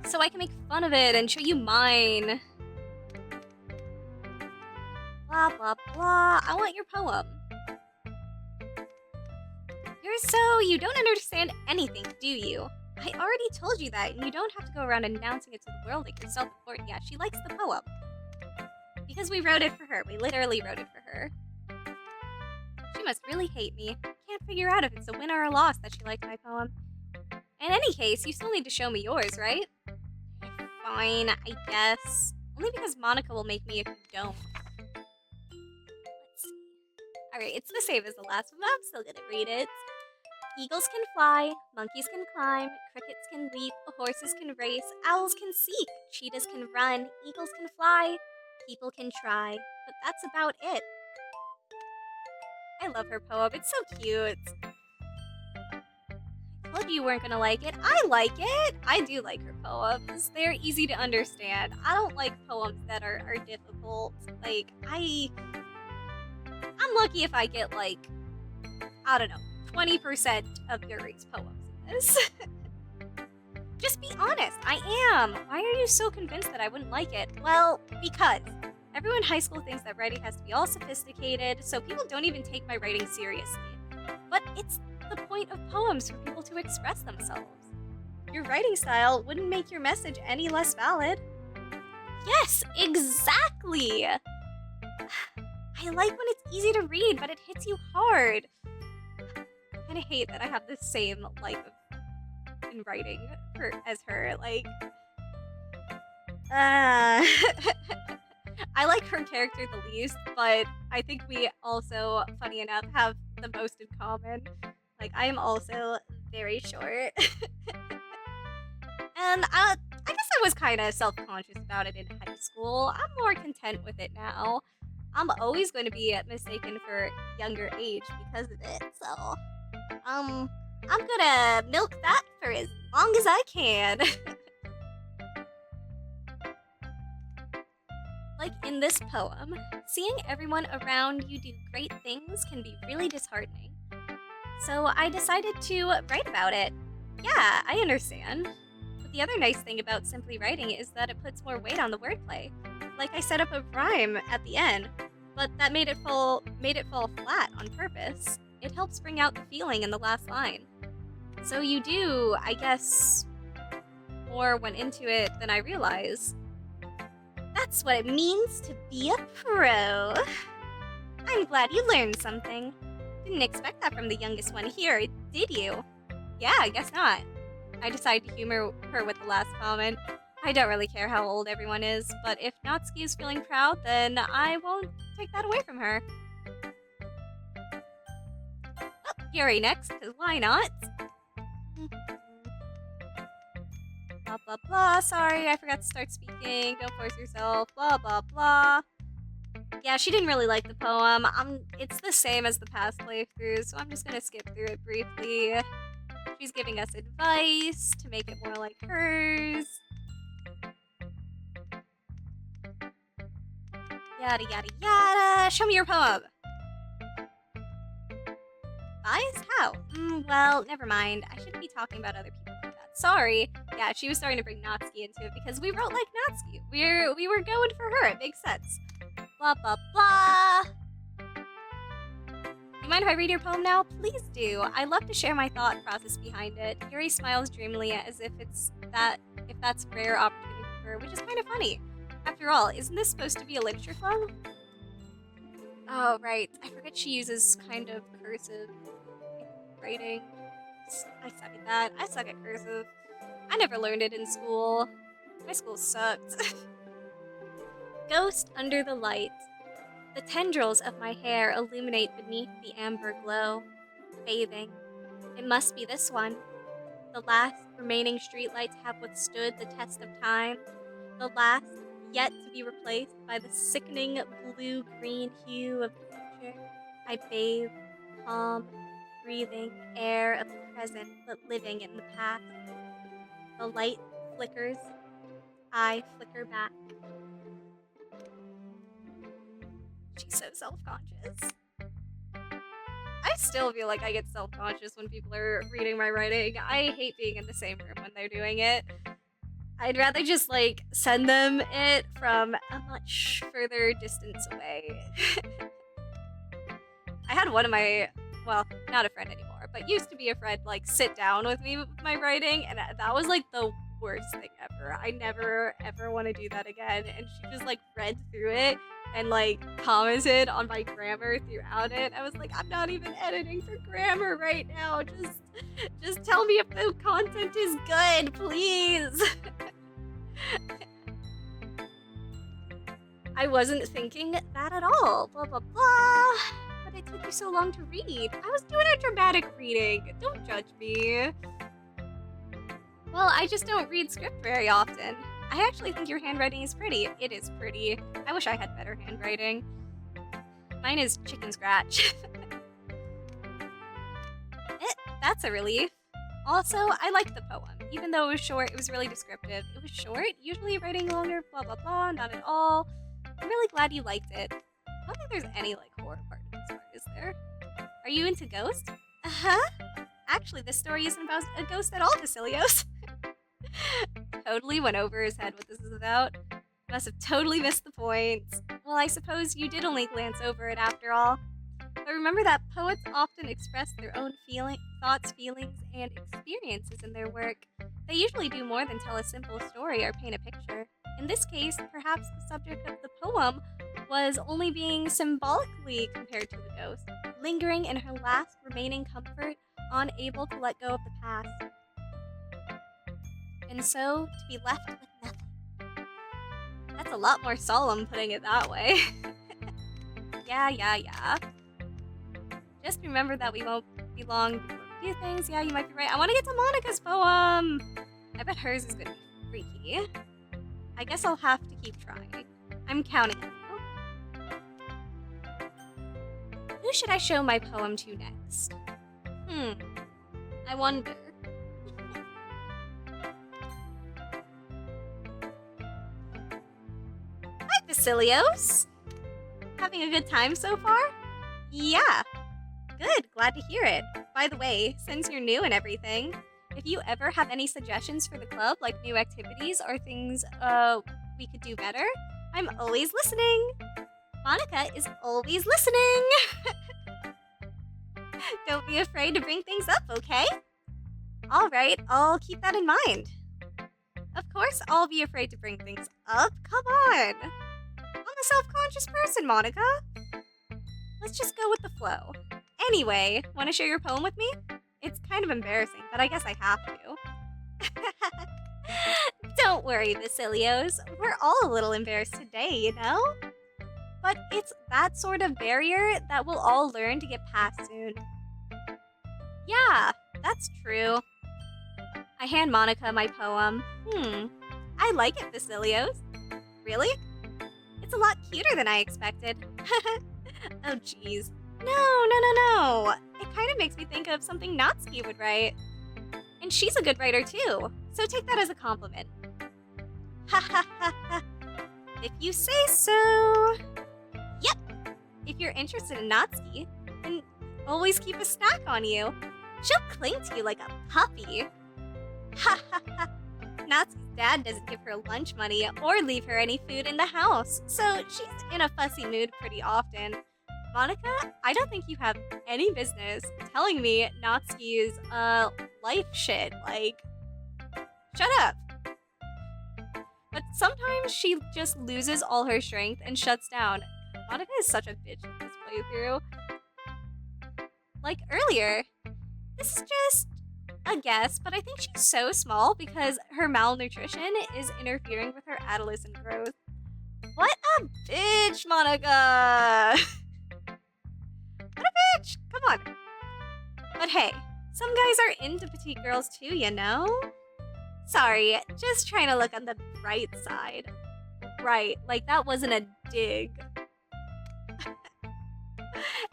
[SPEAKER 1] so I can make fun of it and show you mine. Blah, blah, blah. I want your poem. You don't understand anything, do you? I already told you that, and you don't have to go around announcing it to the world like you're self-important. Yeah, she likes the poem. Because we wrote it for her. We literally wrote it for her. She must really hate me. Can't figure out if it's a win or a loss that she liked my poem. In any case, you still need to show me yours, right? Fine, I guess. Only because Monica will make me if you don't. Let's see. Alright, it's the same as the last one, but I'm still gonna read it. Eagles can fly, monkeys can climb, crickets can leap, horses can race, owls can seek, cheetahs can run, eagles can fly, people can try, but that's about it. I love her poem, it's so cute. I told you weren't gonna like it. I like it! I do like her poems. They're easy to understand. I don't like poems that are difficult. Like, I'm lucky if I get, like, I don't know, 20% of Yuri's poems in this. Just be honest, I am. Why are you so convinced that I wouldn't like it? Well, because everyone in high school thinks that writing has to be all sophisticated, so people don't even take my writing seriously. But it's the point of poems for people to express themselves. Your writing style wouldn't make your message any less valid. Yes, exactly! I like when it's easy to read, but it hits you hard. I kinda hate that I have the same life in writing as her, like... I like her character the least, but I think we also, funny enough, have the most in common. Like, I am also very short. And I guess I was kind of self-conscious about it in high school. I'm more content with it now. I'm always going to be mistaken for younger age because of it, so... I'm gonna milk that for as long as I can. Like in this poem, seeing everyone around you do great things can be really disheartening. So I decided to write about it. Yeah, I understand. But the other nice thing about simply writing is that it puts more weight on the wordplay. Like I set up a rhyme at the end, but that made it fall flat on purpose. It helps bring out the feeling in the last line. So you do, I guess, more went into it than I realized. That's what it means to be a pro. I'm glad you learned something. Didn't expect that from the youngest one here, did you? Yeah, I guess not. I decided to humor her with the last comment. I don't really care how old everyone is, but if Natsuki is feeling proud, then I won't take that away from her. Oh, Yuri next, because why not? Blah, blah, blah. Sorry, I forgot to start speaking. Don't force yourself. Blah, blah, blah. Yeah, she didn't really like the poem. It's the same as the past playthroughs, so I'm just gonna skip through it briefly. She's giving us advice to make it more like hers. Yada, yada, yada. Show me your poem. Advice? How? Well, never mind. I shouldn't be talking about other people like that. Sorry. Yeah, she was starting to bring Natsuki into it because we wrote like Natsuki. We were going for her. It makes sense. Blah, blah, blah. You mind if I read your poem now? Please do. I love to share my thought process behind it. Yuri smiles dreamily as if that's a rare opportunity for her, which is kind of funny. After all, isn't this supposed to be a literature club? Oh, right. I forget she uses kind of cursive writing. I suck at that. I suck at cursive. I never learned it in school. My school sucked. Ghost under the light. The tendrils of my hair illuminate beneath the amber glow. Bathing. It must be this one. The last remaining streetlights have withstood the test of time. The last yet to be replaced by the sickening blue-green hue of the future. I bathe, calm, breathing air of the present, but living in the past. The light flickers. I flicker back. She's so self-conscious. I still feel like I get self-conscious when people are reading my writing. I hate being in the same room when they're doing it. I'd rather just, like, send them it from a much further distance away. I had one of my, well, not a friend anymore, but used to be a friend, like, sit down with me with my writing, and that was, like, the worst thing ever. I never, ever want to do that again, and she just, like, read through it and, like, commented on my grammar throughout it. I was like, I'm not even editing for grammar right now. Just tell me if the content is good, please. I wasn't thinking that at all. Blah, blah, blah. But it took you so long to read. I was doing a dramatic reading. Don't judge me. Well, I just don't read script very often. I actually think your handwriting is pretty. It is pretty. I wish I had better handwriting. Mine is chicken scratch. That's a relief. Also, I liked the poem. Even though it was short, it was really descriptive. It was short, usually writing longer, blah blah blah, not at all. I'm really glad you liked it. I don't think there's any, like, horror part of this part, is there? Are you into ghosts? Uh-huh. Actually, this story isn't about a ghost at all, Vasilios. Totally went over his head what this is about. Must have totally missed the point. Well, I suppose you did only glance over it after all. But remember that poets often express their own thoughts, feelings, and experiences in their work. They usually do more than tell a simple story or paint a picture. In this case, perhaps the subject of the poem was only being symbolically compared to the ghost, lingering in her last remaining comfort, unable to let go of the past. And so, to be left with nothing. That's a lot more solemn putting it that way. Yeah. Just remember that we won't be long before we do things. Yeah, you might be right. I want to get to Monica's poem! I bet hers is going to be freaky. I guess I'll have to keep trying. I'm counting on you. Who should I show my poem to next? I wonder. Hi, Vasilios! Having a good time so far? Yeah. Good, glad to hear it. By the way, since you're new and everything, if you ever have any suggestions for the club, like new activities or things we could do better, I'm always listening. Monica is always listening. Don't be afraid to bring things up, okay? All right, I'll keep that in mind. Of course, I'll be afraid to bring things up. Come on. I'm a self-conscious person, Monica. Let's just go with the flow. Anyway, want to share your poem with me? It's kind of embarrassing, but I guess I have to. Don't worry, Vasilios. We're all a little embarrassed today, you know? But it's that sort of barrier that we'll all learn to get past soon. Yeah, that's true. I hand Monica my poem. I like it, Vasilios. Really? It's a lot cuter than I expected. Oh, jeez. No. It kind of makes me think of something Natsuki would write. And she's a good writer, too. So take that as a compliment. Ha. If you say so. Yep. If you're interested in Natsuki, then always keep a snack on you. She'll cling to you like a puppy. Ha. Natsuki's dad doesn't give her lunch money or leave her any food in the house, so she's in a fussy mood pretty often. Monica, I don't think you have any business telling me Natsuki's life shit. Like, shut up. but sometimes she just loses all her strength and shuts down. Monica is such a bitch in this playthrough. Like earlier, this is just a guess, but I think she's so small because her malnutrition is interfering with her adolescent growth. What a bitch, Monica! What a bitch! Come on. But hey, some guys are into petite girls too, you know? Sorry, just trying to look on the bright side. Right, like that wasn't a dig.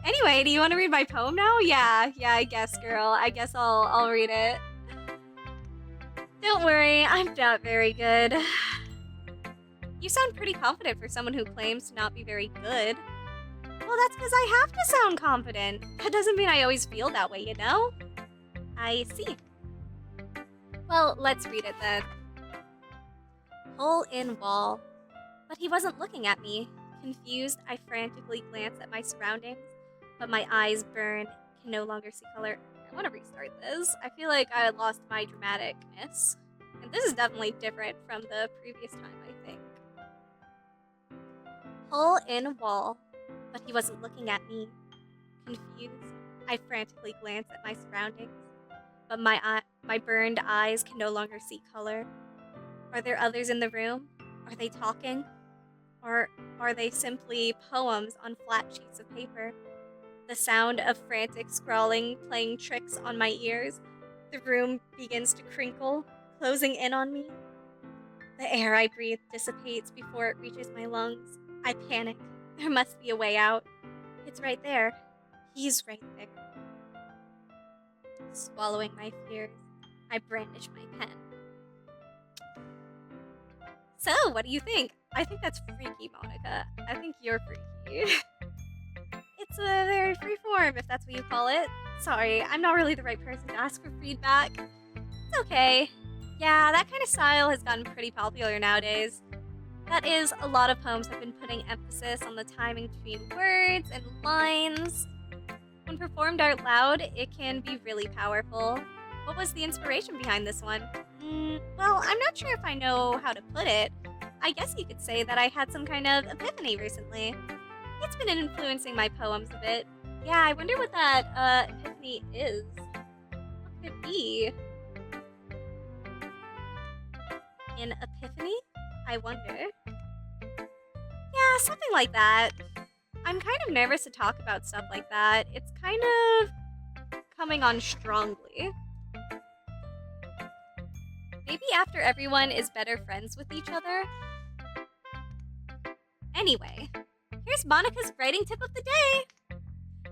[SPEAKER 1] Anyway, do you want to read my poem now? Yeah, I guess, girl. I guess I'll read it. Don't worry, I'm not very good. You sound pretty confident for someone who claims to not be very good. Well, that's because I have to sound confident. That doesn't mean I always feel that way, you know? I see. Well, let's read it then. Hole in wall. But he wasn't looking at me. Confused, I frantically glanced at my surroundings, but my eyes burned, can no longer see color. I want to restart this. I feel like I lost my dramaticness. And this is definitely different from the previous time, I think. Hole in wall. But he wasn't looking at me. Confused, I frantically glanced at my surroundings, but my burned eyes can no longer see color. Are there others in the room? Are they talking? Or are they simply poems on flat sheets of paper? The sound of frantic scrawling playing tricks on my ears. The room begins to crinkle, closing in on me. The air I breathe dissipates before it reaches my lungs. I panic. There must be a way out. It's right there. He's right there. Swallowing my fears, I brandish my pen. So, what do you think? I think that's freaky, Monica. I think you're freaky. It's a very free form, if that's what you call it. Sorry, I'm not really the right person to ask for feedback. It's okay. Yeah, that kind of style has gotten pretty popular nowadays. That is, a lot of poems have been putting emphasis on the timing between words and lines. When performed out loud, it can be really powerful. What was the inspiration behind this one? Well, I'm not sure if I know how to put it. I guess you could say that I had some kind of epiphany recently. It's been influencing my poems a bit. Yeah, I wonder what that epiphany is. What could it be? An epiphany? I wonder. Yeah, something like that. I'm kind of nervous to talk about stuff like that. It's kind of coming on strongly. Maybe after everyone is better friends with each other? Anyway, here's Monica's writing tip of the day.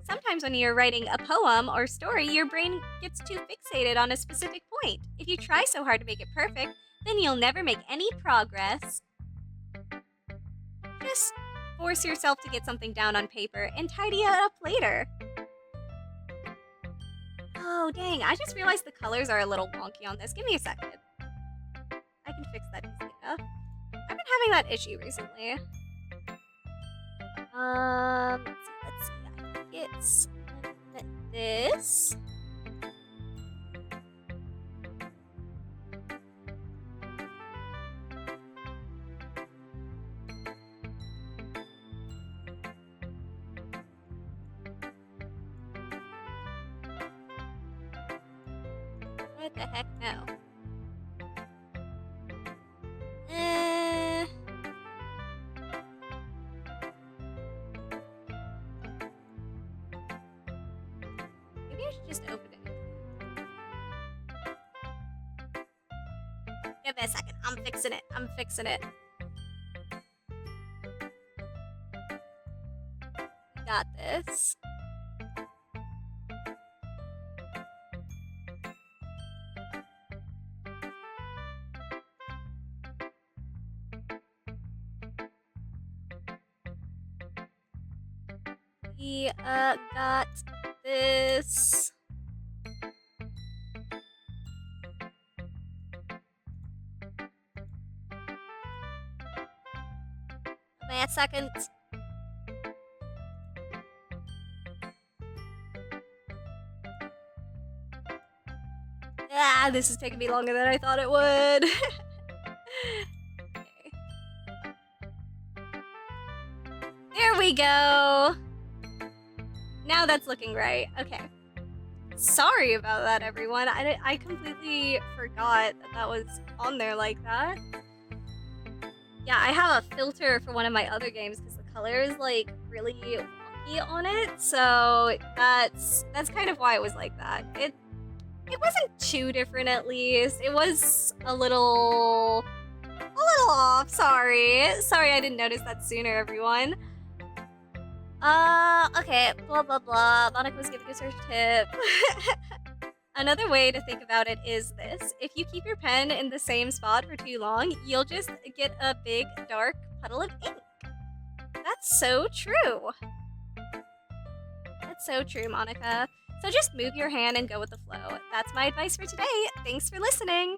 [SPEAKER 1] Sometimes when you're writing a poem or story, your brain gets too fixated on a specific point. If you try so hard to make it perfect, then you'll never make any progress. Just force yourself to get something down on paper and tidy it up later. Oh, dang, I just realized the colors are a little wonky on this. Give me a second. I can fix that easy enough. I've been having that issue recently. Let's see. I think it's this. What the heck? No. Maybe I should just open it. Give me a second. I'm fixing it. Got this. We got this. Wait a second. Ah, this is taking me longer than I thought it would. Okay. we go. Now that's looking right. Okay. Sorry about that, everyone. I completely forgot that that was on there like that. Yeah, I have a filter for one of my other games because the color is like really wonky on it, so that's kind of why it was like that. It wasn't too different, at least. It was a little off. Sorry I didn't notice that sooner, everyone. Okay, blah blah blah. Monica was giving us her tip. Another way to think about it is this. If you keep your pen in the same spot for too long, you'll just get a big, dark puddle of ink. That's so true. That's so true, Monica. So just move your hand and go with the flow. That's my advice for today. Thanks for listening.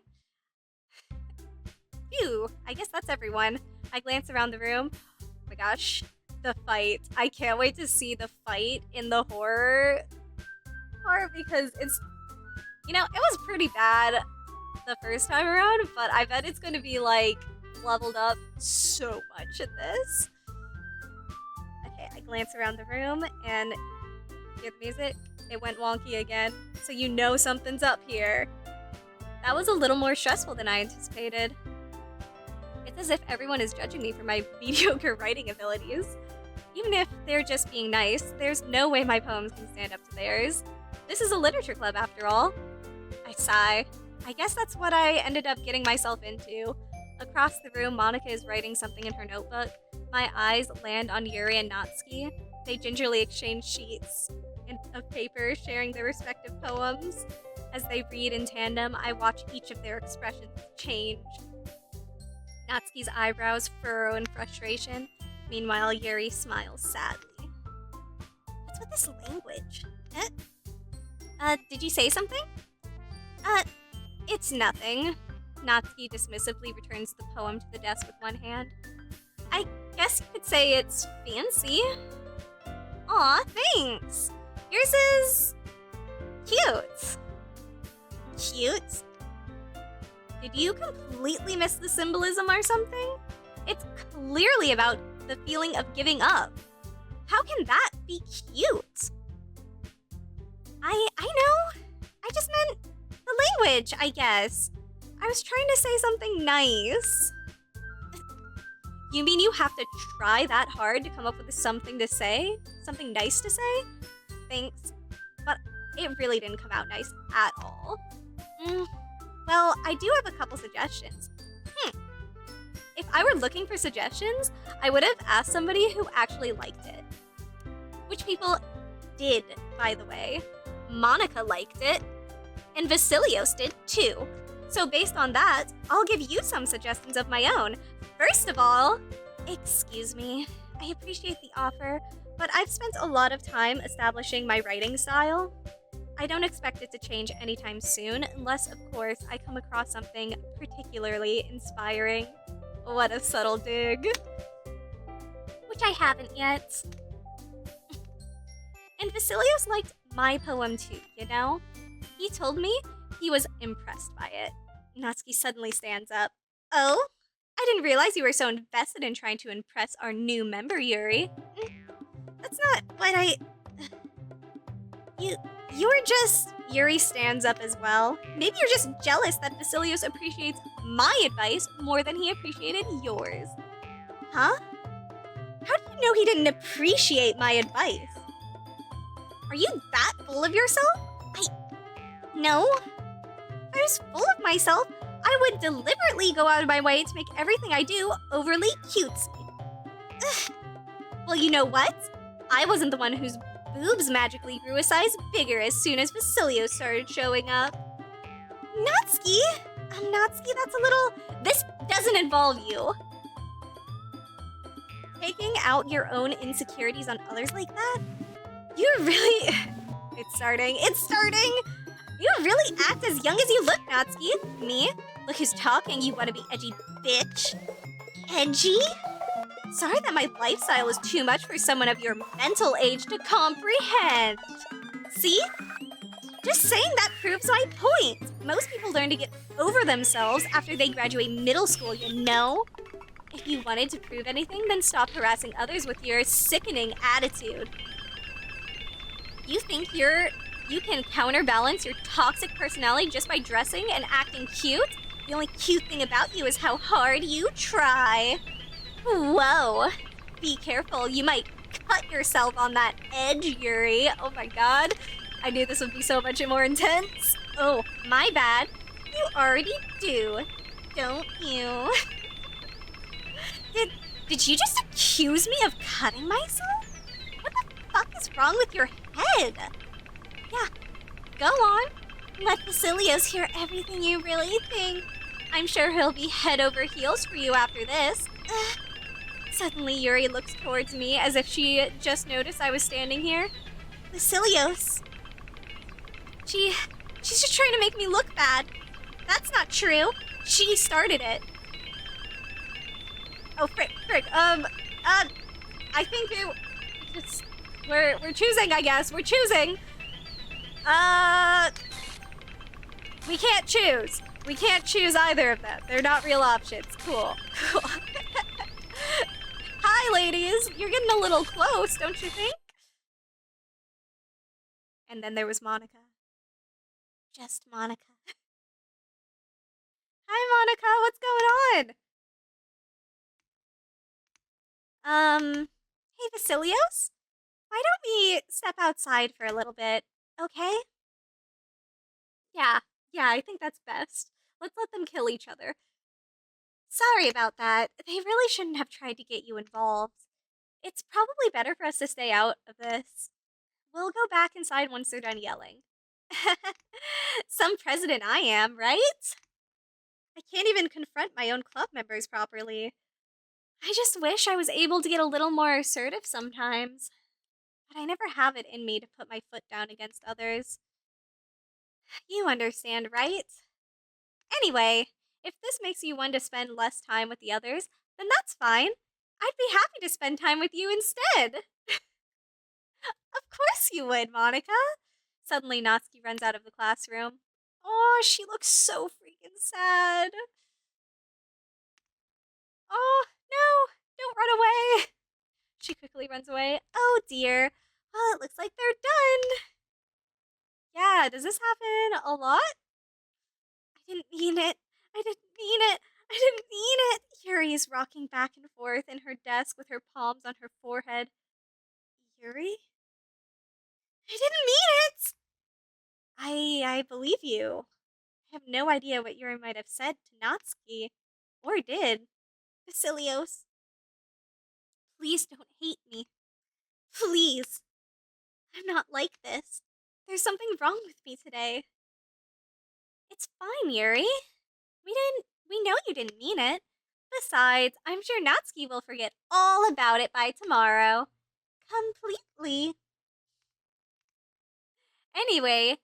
[SPEAKER 1] Phew, I guess that's everyone. I glance around the room. Oh my gosh, the fight. I can't wait to see the fight in the horror part because it's, you know, it was pretty bad the first time around, but I bet it's going to be like leveled up so much in this. Okay, I glance around the room and hear the music. It went wonky again, so you know something's up here. That was a little more stressful than I anticipated. It's as if everyone is judging me for my mediocre writing abilities. Even if they're just being nice, there's no way my poems can stand up to theirs. This is a literature club after all. I sigh. I guess that's what I ended up getting myself into. Across the room, Monica is writing something in her notebook. My eyes land on Yuri and Natsuki. They gingerly exchange sheets of paper, sharing their respective poems. As they read in tandem, I watch each of their expressions change. Natsuki's eyebrows furrow in frustration. Meanwhile, Yuri smiles sadly. What's with this language? Did you say something? It's nothing. Natsuki dismissively returns the poem to the desk with one hand. I guess you could say it's fancy. Aw, thanks. Yours is cute. Cute? Did you completely miss the symbolism or something? It's clearly about the feeling of giving up. How can that be cute? I know. I just meant the language, I guess. I was trying to say something nice. You mean you have to try that hard to come up with something to say? Something nice to say? Thanks. But it really didn't come out nice at all. Well, I do have a couple suggestions. If I were looking for suggestions, I would have asked somebody who actually liked it. Which people did, by the way. Monica liked it, and Vasilios did too. So based on that, I'll give you some suggestions of my own. First of all, excuse me, I appreciate the offer, but I've spent a lot of time establishing my writing style. I don't expect it to change anytime soon, unless, of course, I come across something particularly inspiring. What a subtle dig. Which I haven't yet. And Vasilios liked my poem too, you know? He told me he was impressed by it. Natsuki suddenly stands up. Oh? I didn't realize you were so invested in trying to impress our new member, Yuri. That's not what I... You were just... Yuri stands up as well. Maybe you're just jealous that Vasilios appreciates my advice more than he appreciated yours. Huh? How do you know he didn't appreciate my advice? Are you that full of yourself? No. If I was full of myself, I would deliberately go out of my way to make everything I do overly cutesy. Well, you know what? I wasn't the one whose boobs magically grew a size bigger as soon as Vasilios started showing up. Natsuki? Natsuki, that's a little... This doesn't involve you. Taking out your own insecurities on others like that? You really... It's starting. You really act as young as you look, Natsuki. Me? Look who's talking, you wanna be edgy bitch. Edgy? Sorry that my lifestyle is too much for someone of your mental age to comprehend. See? Just saying that proves my point. Most people learn to get over themselves after they graduate middle school, you know? If you wanted to prove anything, then stop harassing others with your sickening attitude. You think you can counterbalance your toxic personality just by dressing and acting cute? The only cute thing about you is how hard you try. Whoa. Be careful, you might cut yourself on that edge, Yuri. Oh my god. I knew this would be so much more intense. Oh, my bad. You already do, don't you? Did you just accuse me of cutting myself? What the fuck is wrong with your head? Yeah, go on. Let Vasilios hear everything you really think. I'm sure he'll be head over heels for you after this. Suddenly, Yuri looks towards me as if she just noticed I was standing here. Vasilios. She's just trying to make me look bad. That's not true. She started it. Oh, frick. I think we're choosing, I guess. We're choosing. We can't choose. We can't choose either of them. They're not real options. Cool. Hi, ladies. You're getting a little close, don't you think? And then there was Monica. Just Monica. Hi, Monica. What's going on? Hey, Vasilios? Why don't we step outside for a little bit, okay? Yeah, I think that's best. Let's let them kill each other. Sorry about that. They really shouldn't have tried to get you involved. It's probably better for us to stay out of this. We'll go back inside once they're done yelling. Some president I am, right? I can't even confront my own club members properly. I just wish I was able to get a little more assertive sometimes. But I never have it in me to put my foot down against others. You understand, right? Anyway, if this makes you want to spend less time with the others, then that's fine. I'd be happy to spend time with you instead. Of course you would, Monica. Suddenly, Natsuki runs out of the classroom. Oh, she looks so freaking sad. Oh, no, don't run away. She quickly runs away. Oh dear. Well, it looks like they're done. Yeah, does this happen a lot? I didn't mean it. I didn't mean it. I didn't mean it. Yuri is rocking back and forth in her desk with her palms on her forehead. Yuri? I didn't mean it! I believe you. I have no idea what Yuri might have said to Natsuki. Or did. Vasilios. Please don't hate me. Please. I'm not like this. There's something wrong with me today. It's fine, Yuri. We know you didn't mean it. Besides, I'm sure Natsuki will forget all about it by tomorrow. Completely. Anyway,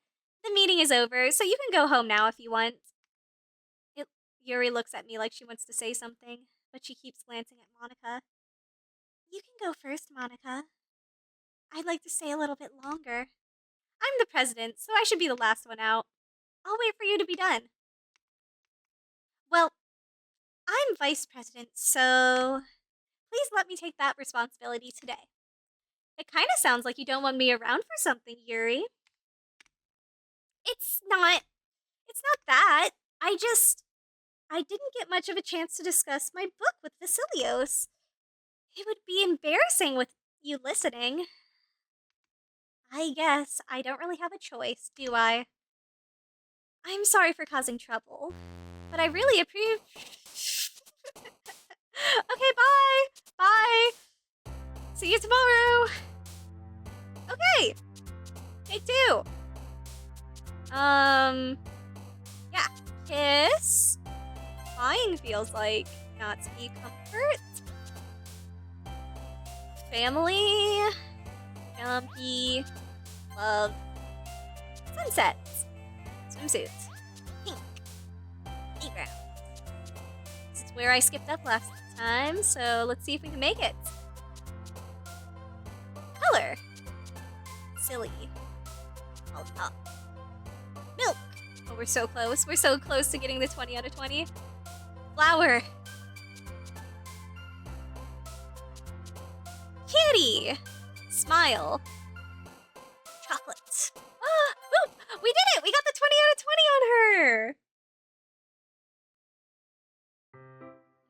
[SPEAKER 1] the meeting is over, so you can go home now if you want. Yuri looks at me like she wants to say something, but she keeps glancing at Monica. You can go first, Monica. I'd like to stay a little bit longer. I'm the president, so I should be the last one out. I'll wait for you to be done. Well, I'm vice president, so please let me take that responsibility today. It kind of sounds like you don't want me around for something, Yuri. It's not that. I didn't get much of a chance to discuss my book with Vasilios. It would be embarrassing with you listening. I guess I don't really have a choice, do I? I'm sorry for causing trouble, but I really approve. Okay, bye! Bye! See you tomorrow! Okay! Take two! Yeah. Kiss. Flying feels like Natsuki. Comfort. Family. Jumpy. Love. Sunsets. Swimsuits. Pink. Playground. This is where I skipped up last time, so let's see if we can make it. Color. Silly. All top. Milk. Oh, we're so close. We're so close to getting the 20 out of 20. Flower. pretty. Smile. Chocolate. Ah, woo, we did it! We got the 20 out of 20 on her!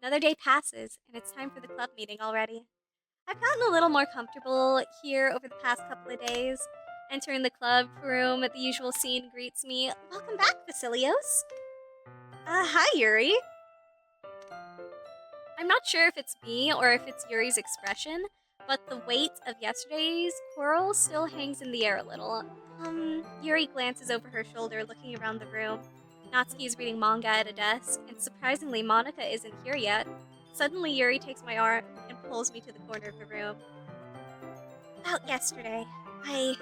[SPEAKER 1] Another day passes, and it's time for the club meeting already. I've gotten a little more comfortable here over the past couple of days. Entering the club room, the usual scene greets me. Welcome back, Vasilios. Hi, Yuri. I'm not sure if it's me or if it's Yuri's expression, but the weight of yesterday's quarrel still hangs in the air a little. Yuri glances over her shoulder, looking around the room. Natsuki is reading manga at a desk, and surprisingly, Monica isn't here yet. Suddenly, Yuri takes my arm and pulls me to the corner of the room. About yesterday, I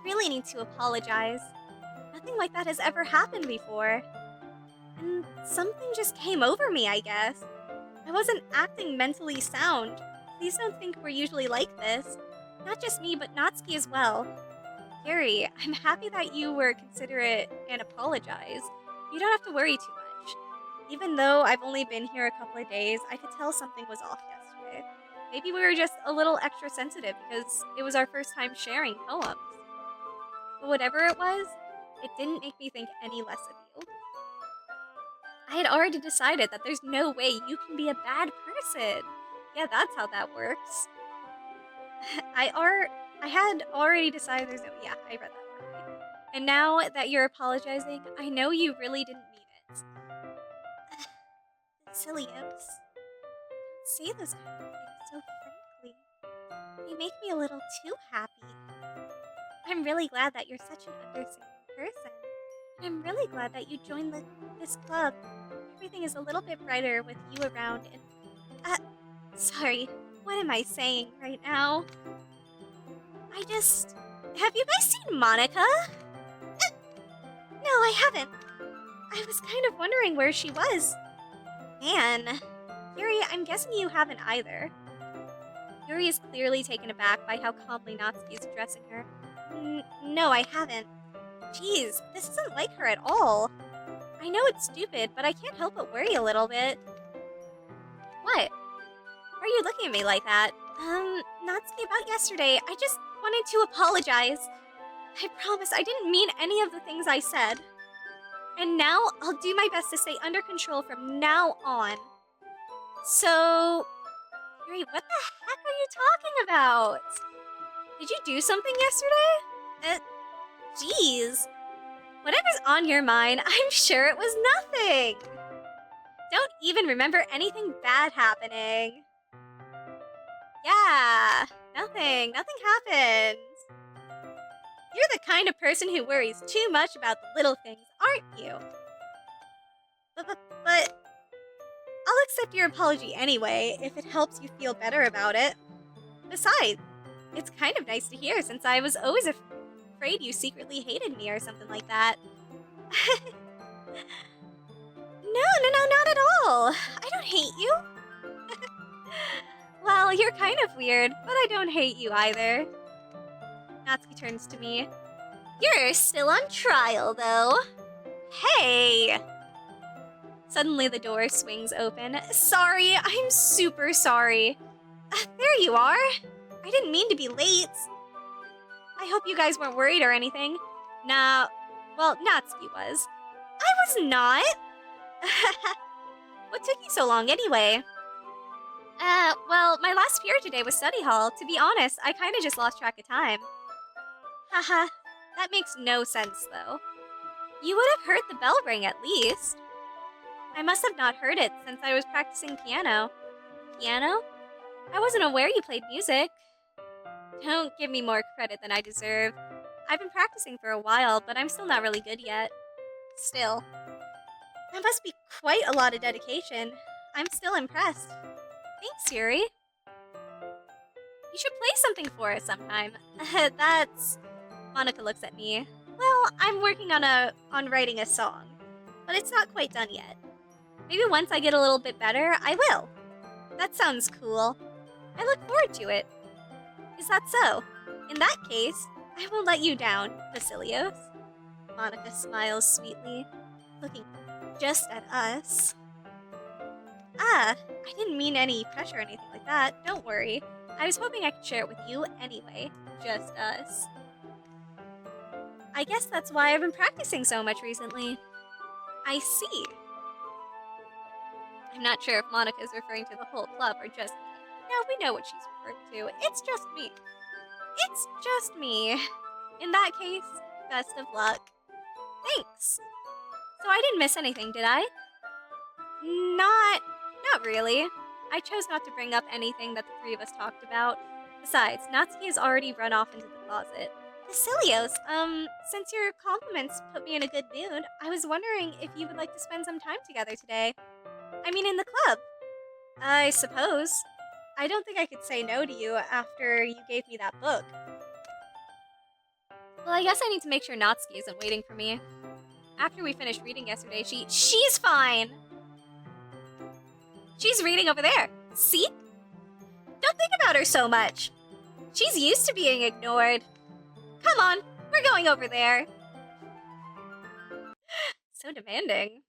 [SPEAKER 1] really need to apologize. Nothing like that has ever happened before. And something just came over me, I guess. I wasn't acting mentally sound. Please don't think we're usually like this. Not just me, but Natsuki as well. Yuri, I'm happy that you were considerate and apologized. You don't have to worry too much. Even though I've only been here a couple of days, I could tell something was off yesterday. Maybe we were just a little extra sensitive because it was our first time sharing poems. But whatever it was, it didn't make me think any less of you. I had already decided that there's no way you can be a bad person. Yeah, that's how that works. I had already decided there's no... Yeah, I read that part right. And now that you're apologizing, I know you really didn't mean it. Silly imps. Don't say those kind of things so frankly. They make me a little too happy. I'm really glad that you're such an understanding person. And I'm really glad that you joined this club. Everything is a little bit brighter with you around and... sorry, what am I saying right now? Have you guys seen Monica? No, I haven't. I was kind of wondering where she was. Man. Yuri, I'm guessing you haven't either. Yuri is clearly taken aback by how calmly Natsuki is addressing her. No, I haven't. Jeez, this isn't like her at all. I know it's stupid, but I can't help but worry a little bit. What? Why are you looking at me like that? Natsuki, about yesterday, I just wanted to apologize. I promise I didn't mean any of the things I said. And now, I'll do my best to stay under control from now on. So... Yuri, what the heck are you talking about? Did you do something yesterday? Jeez. Whatever's on your mind, I'm sure it was nothing. Don't even remember anything bad happening. Yeah, nothing happened. You're the kind of person who worries too much about the little things, aren't you? But I'll accept your apology anyway, if it helps you feel better about it. Besides, it's kind of nice to hear since I was always afraid you secretly hated me or something like that. No, not at all. I don't hate you. Well, you're kind of weird, but I don't hate you either. Natsuki turns to me. You're still on trial, though. Hey! Suddenly the door swings open. Sorry, I'm super sorry. There you are. I didn't mean to be late. I hope you guys weren't worried or anything. Nah, well, Natsuki was. I was not. What took you so long anyway? Well, my last period today was study hall. To be honest, I kinda just lost track of time. Haha, that makes no sense, though. You would have heard the bell ring at least. I must have not heard it since I was practicing piano. Piano? I wasn't aware you played music. Don't give me more credit than I deserve. I've been practicing for a while, but I'm still not really good yet. Still. That must be quite a lot of dedication. I'm still impressed. Thanks, Yuri. You should play something for us sometime. That's... Monica looks at me. Well, I'm working on writing a song, but it's not quite done yet. Maybe once I get a little bit better, I will. That sounds cool. I look forward to it. Is that so? In that case, I won't let you down, Vasilios. Monica smiles sweetly, looking just at us. I didn't mean any pressure or anything like that. Don't worry. I was hoping I could share it with you anyway. Just us. I guess that's why I've been practicing so much recently. I see. I'm not sure if Monica's referring to the whole club or just me. No, we know what she's referring to. It's just me. It's just me. In that case, best of luck. Thanks. So I didn't miss anything, did I? Not really. I chose not to bring up anything that the three of us talked about. Besides, Natsuki has already run off into the closet. Vasilios, since your compliments put me in a good mood, I was wondering if you would like to spend some time together today. I mean, in the club. I suppose. I don't think I could say no to you after you gave me that book. Well, I guess I need to make sure Natsuki isn't waiting for me. After we finished reading yesterday, she's fine! She's reading over there. See? Don't think about her so much. She's used to being ignored. Come on, we're going over there. So demanding.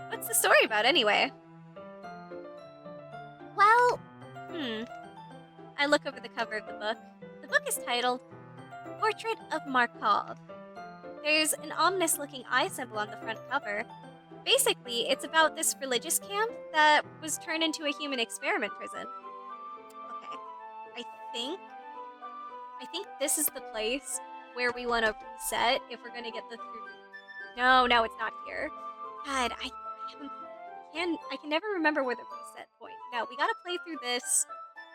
[SPEAKER 1] What's the story about anyway? Well, I look over the cover of the book. The book is titled Portrait of Markov. There's an ominous-looking eye symbol on the front cover. Basically, it's about this religious camp that was turned into a human experiment prison. Okay, I think this is the place where we want to reset if we're going to get the through. No, it's not here. God, I can never remember where the reset point. No, we gotta play through this,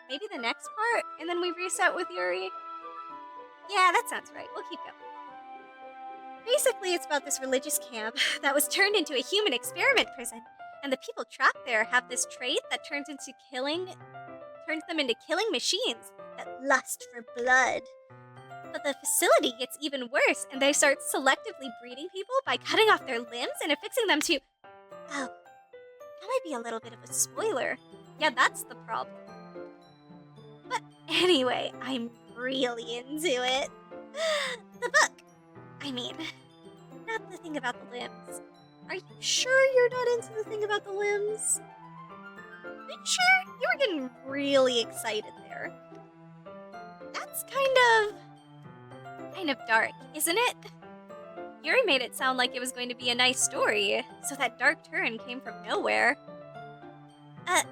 [SPEAKER 1] maybe the next part, and then we reset with Yuri. Yeah, that sounds right. We'll keep going. Basically, it's about this religious camp that was turned into a human experiment prison, and the people trapped there have this trait that turns them into killing machines that lust for blood. But the facility gets even worse, and they start selectively breeding people by cutting off their limbs and affixing them to... Oh, that might be a little bit of a spoiler. Yeah, that's the problem. But anyway, I'm really into it. The book. I mean, not the thing about the limbs. Are you sure you're not into the thing about the limbs? Are you sure? You were getting really excited there. That's kind of dark, isn't it? Yuri made it sound like it was going to be a nice story, so that dark turn came from nowhere. Are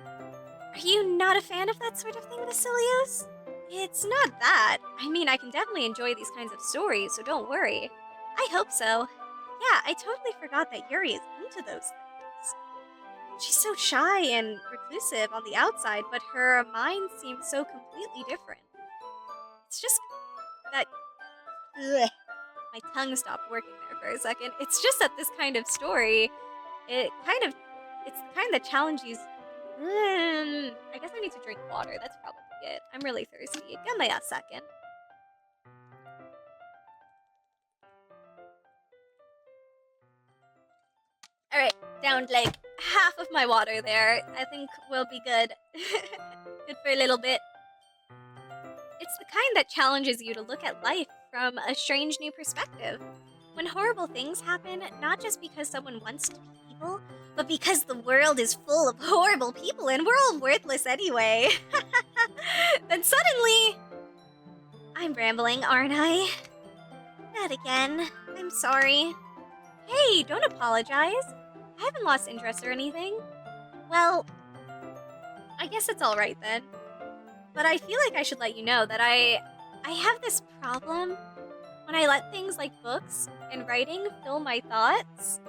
[SPEAKER 1] you not a fan of that sort of thing, Vasilios? It's not that. I mean, I can definitely enjoy these kinds of stories, so don't worry. I hope so. Yeah, I totally forgot that Yuri is into those things. She's so shy and reclusive on the outside, but her mind seems so completely different. It's just that... Ugh. My tongue stopped working there for a second. It's just that this kind of story, it's the kind that challenges... I guess I need to drink water. That's probably it. I'm really thirsty. Give me a second. Alright, downed like half of my water there. I think we'll be good. Good for a little bit. It's the kind that challenges you to look at life from a strange new perspective. When horrible things happen, not just because someone wants to be evil, but because the world is full of horrible people and we're all worthless anyway. Then suddenly... I'm rambling, aren't I? Not again. I'm sorry. Hey, don't apologize. I haven't lost interest or anything. Well, I guess it's alright then. But I feel like I should let you know that I have this problem when I let things like books and writing fill my thoughts.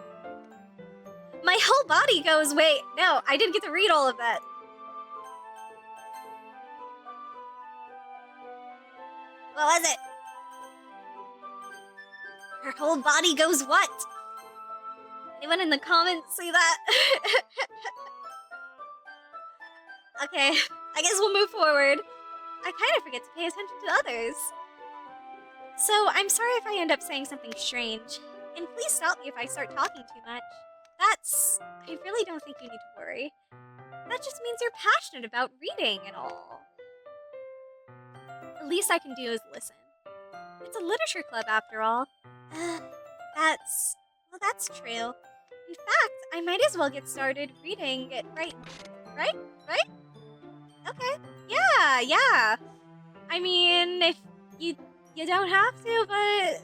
[SPEAKER 1] My whole body goes, wait, no, I didn't get to read all of that. What was it? Her whole body goes what? Anyone in the comments see that? Okay, I guess we'll move forward. I kind of forget to pay attention to others. So, I'm sorry if I end up saying something strange. And please stop me if I start talking too much. I really don't think you need to worry. That just means you're passionate about reading and all. The least I can do is listen. It's a literature club after all. That's true. In fact, I might as well get started reading it right? Okay. Yeah. I mean, if you don't have to, but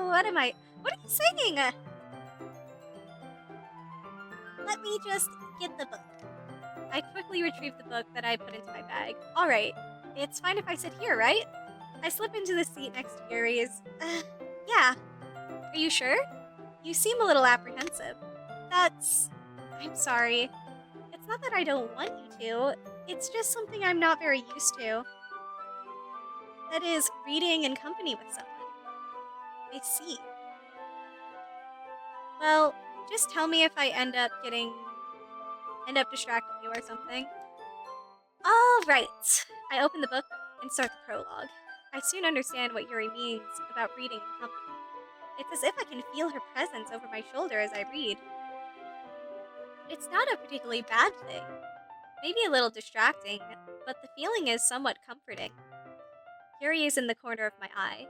[SPEAKER 1] what am I? What are you saying? Let me just get the book. I quickly retrieve the book that I put into my bag. All right, it's fine if I sit here, right? I slip into the seat next to Yuri's. Yeah. Are you sure? You seem a little apprehensive. I'm sorry. It's not that I don't want you to. It's just something I'm not very used to. That is, reading in company with someone. I see. Well, just tell me if I end up distracting you or something. All right. I open the book and start the prologue. I soon understand what Yuri means about reading in company. It's as if I can feel her presence over my shoulder as I read. It's not a particularly bad thing. Maybe a little distracting, but the feeling is somewhat comforting. Yuri is in the corner of my eye.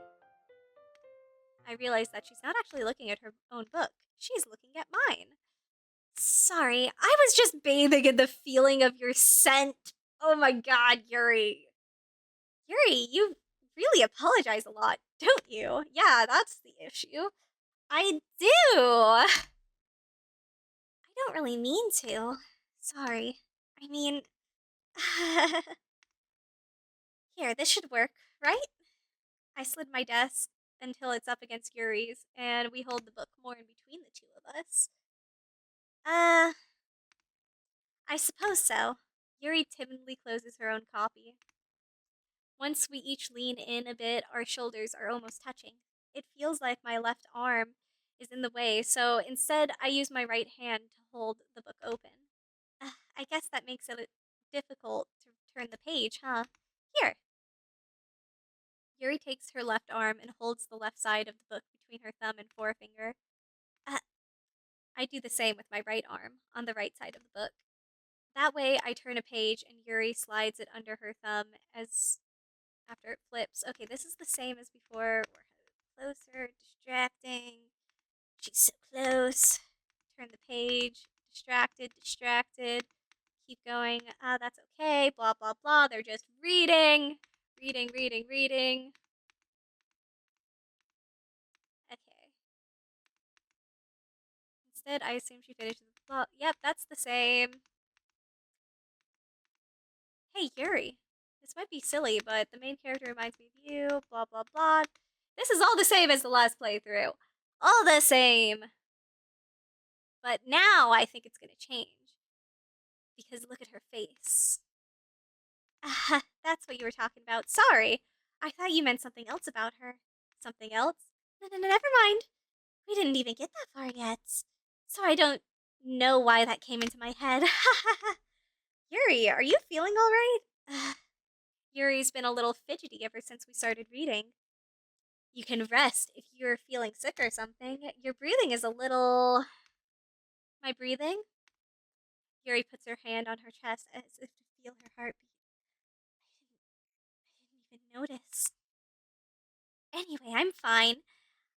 [SPEAKER 1] I realize that she's not actually looking at her own book. She's looking at mine. Sorry, I was just bathing in the feeling of your scent. Oh my god, Yuri. Yuri, you really apologize a lot, don't you? Yeah, that's the issue. I do. I don't really mean to. Sorry. I mean... Here, this should work, right? I slid my desk until it's up against Yuri's, and we hold the book more in between the two of us. I suppose so. Yuri timidly closes her own copy. Once we each lean in a bit, our shoulders are almost touching. It feels like my left arm is in the way, so instead I use my right hand to hold the book open. I guess that makes it difficult to turn the page, huh? Here. Yuri takes her left arm and holds the left side of the book between her thumb and forefinger. I do the same with my right arm, on the right side of the book. That way, I turn a page and Yuri slides it under her thumb as after it flips. Okay, this is the same as before. We're closer, distracting. She's so close. Turn the page. Distracted. Keep going. That's okay. Blah, blah, blah. They're just reading. Reading. Okay. Instead, I assume she finishes. Well, yep, that's the same. Hey, Yuri. This might be silly, but the main character reminds me of you. Blah, blah, blah. This is all the same as the last playthrough. All the same. But now I think it's going to change. Because look at her face. That's what you were talking about. Sorry. I thought you meant something else about her. Something else? No, never mind. We didn't even get that far yet. So I don't know why that came into my head. Yuri, are you feeling all right? Yuri's been a little fidgety ever since we started reading. You can rest if you're feeling sick or something. Your breathing is a little... My breathing? Yuri puts her hand on her chest as if to feel her heartbeat. I didn't even notice. Anyway, I'm fine.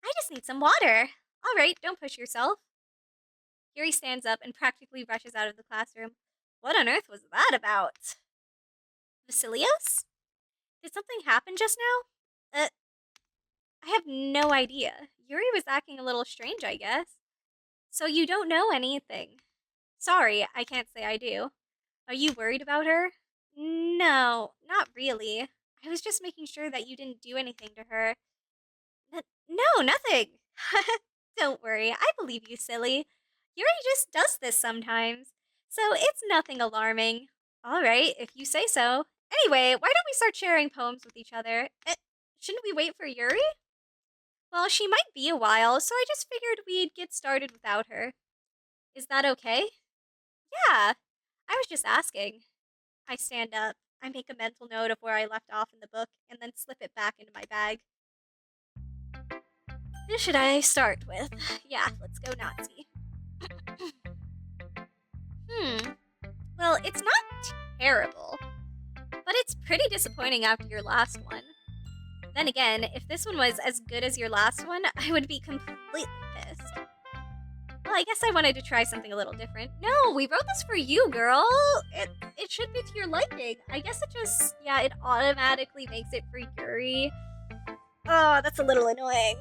[SPEAKER 1] I just need some water. All right, don't push yourself. Yuri stands up and practically rushes out of the classroom. What on earth was that about? Vasilios? Did something happen just now? I have no idea. Yuri was acting a little strange, I guess. So you don't know anything. Sorry, I can't say I do. Are you worried about her? No, not really. I was just making sure that you didn't do anything to her. No, nothing. Don't worry, I believe you, silly. Yuri just does this sometimes. So it's nothing alarming. Alright, if you say so. Anyway, why don't we start sharing poems with each other? Shouldn't we wait for Yuri? Well, she might be a while, so I just figured we'd get started without her. Is that okay? Yeah, I was just asking. I stand up. I make a mental note of where I left off in the book, and then slip it back into my bag. Who should I start with? Yeah, let's go Nazi. Well, it's not terrible, but it's pretty disappointing after your last one. Then again, if this one was as good as your last one, I would be completely pissed. Well, I guess I wanted to try something a little different. No, we wrote this for you, girl. It should be to your liking. I guess it just, yeah, it automatically makes it for Yuri. Oh, that's a little annoying.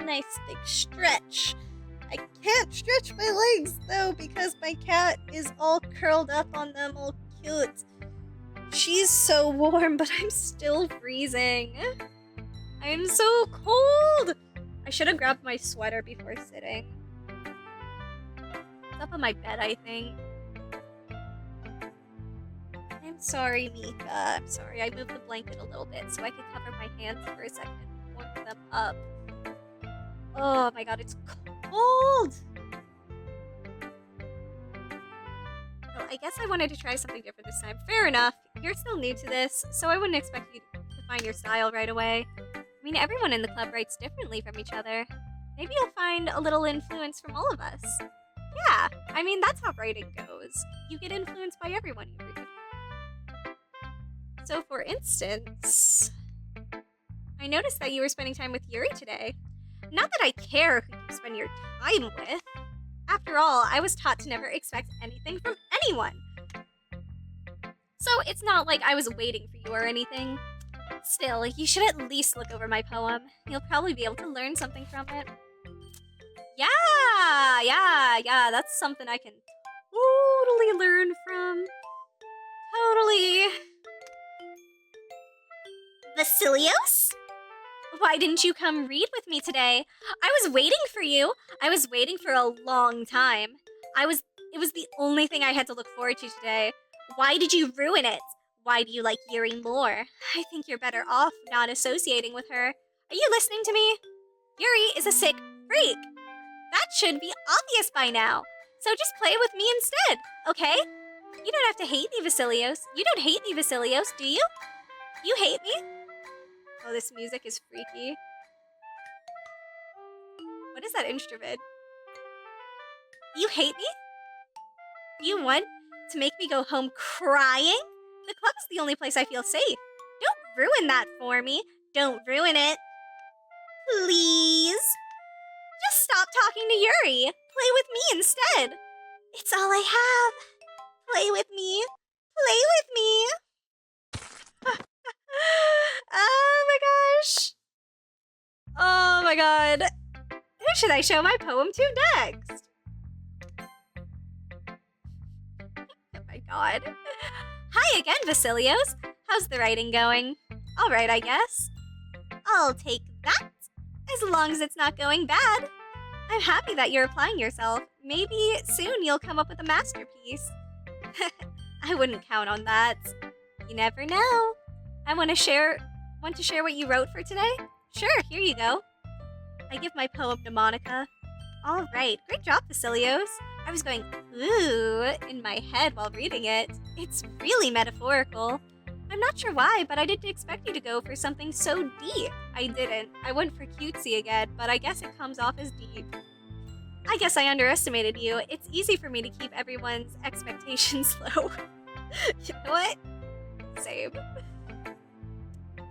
[SPEAKER 1] Nice big stretch. I can't stretch my legs, though, because my cat is all curled up on them, all cute. She's so warm, but I'm still freezing. I'm so cold! I should have grabbed my sweater before sitting. It's up on my bed, I think. I'm sorry, Mika. I'm sorry. I moved the blanket a little bit so I could cover my hands for a second and warm them up. Oh my god, it's cold! Well, I guess I wanted to try something different this time. Fair enough. You're still new to this, so I wouldn't expect you to find your style right away. I mean, everyone in the club writes differently from each other. Maybe you'll find a little influence from all of us. Yeah, I mean, that's how writing goes. You get influenced by everyone you read. So, for instance, I noticed that you were spending time with Yuri today. Not that I care who you spend your time with. After all, I was taught to never expect anything from anyone. So it's not like I was waiting for you or anything. Still, you should at least look over my poem. You'll probably be able to learn something from it. Yeah, that's something I can totally learn from. Totally. Vasilios? Why didn't you come read with me today? I was waiting for you. I was waiting for a long time. It was the only thing I had to look forward to today. Why did you ruin it? Why do you like Yuri more? I think you're better off not associating with her. Are you listening to me? Yuri is a sick freak. That should be obvious by now. So just play with me instead, okay? You don't have to hate me, Vasilios. You don't hate me, Vasilios, do you? You hate me? Oh, this music is freaky. What is that instrument? You hate me? You want to make me go home crying? The club is the only place I feel safe. Don't ruin that for me. Don't ruin it. Please? Just stop talking to Yuri. Play with me instead. It's all I have. Play with me. Play with me. Oh my gosh. Oh my god. Who should I show my poem to next? Oh my god. Hi again, Vasilios. How's the writing going? Alright, I guess. I'll take that, as long as it's not going bad. I'm happy that you're applying yourself. Maybe soon you'll come up with a masterpiece. I wouldn't count on that. You never know. Want to share what you wrote for today? Sure, here you go. I give my poem to Monica. All right, great job, Vasilios. I was going, ooh, in my head while reading it. It's really metaphorical. I'm not sure why, but I didn't expect you to go for something so deep. I didn't. I went for cutesy again, but I guess it comes off as deep. I guess I underestimated you. It's easy for me to keep everyone's expectations low. You know what? Same.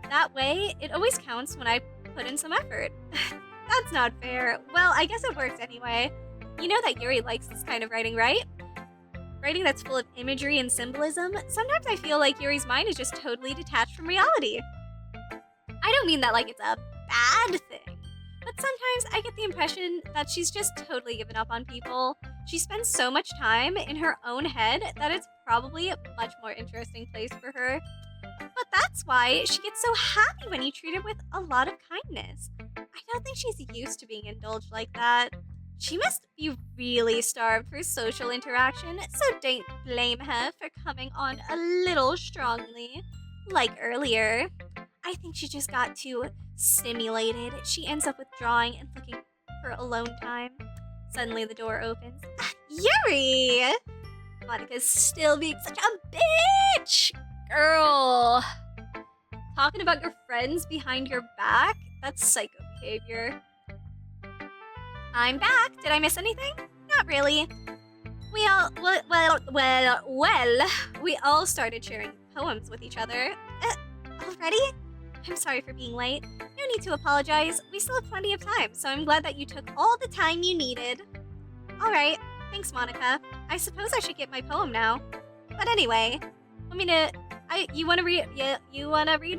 [SPEAKER 1] That way, it always counts when I put in some effort. That's not fair. Well, I guess it works anyway. You know that Yuri likes this kind of writing, right? Writing that's full of imagery and symbolism. Sometimes I feel like Yuri's mind is just totally detached from reality. I don't mean that like it's a bad thing, but sometimes I get the impression that she's just totally given up on people. She spends so much time in her own head that it's probably a much more interesting place for her. But that's why she gets so happy when you treat her with a lot of kindness. I don't think she's used to being indulged like that. She must be really starved for social interaction, so don't blame her for coming on a little strongly. Like earlier. I think she just got too stimulated. She ends up withdrawing and looking for alone time. Suddenly the door opens. Yuri! Monica's still being such a bitch! Girl! Talking about your friends behind your back? That's psycho behavior. I'm back. Did I miss anything? Not really. We all started sharing poems with each other. Already? I'm sorry for being late. No need to apologize. We still have plenty of time, so I'm glad that you took all the time you needed. Alright, thanks, Monica. I suppose I should get my poem now. But anyway, you wanna read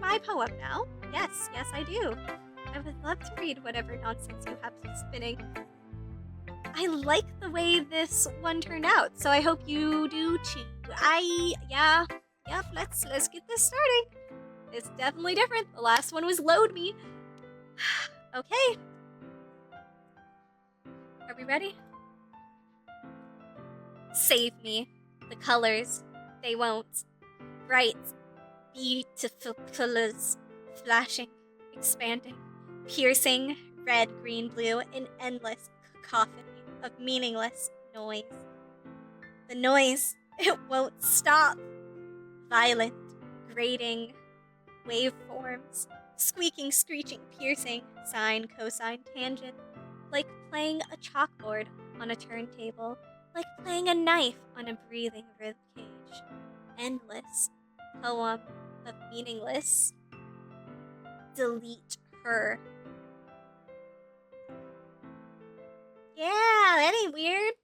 [SPEAKER 1] my poem now? Yes, I do. I would love to read whatever nonsense you have spinning. I like the way this one turned out, so I hope you do too. Let's get this starting. It's definitely different. The last one was Load Me. Okay. Are we ready? Save me. The colors, they won't. Bright, beautiful colors, flashing, expanding, piercing, red, green, blue, an endless cacophony of meaningless noise. The noise, it won't stop. Violent, grating, waveforms, squeaking, screeching, piercing, sine, cosine, tangent, like playing a chalkboard on a turntable, like playing a knife on a breathing ribcage. Endless poem of meaningless. Delete her. Yeah, that ain't weird.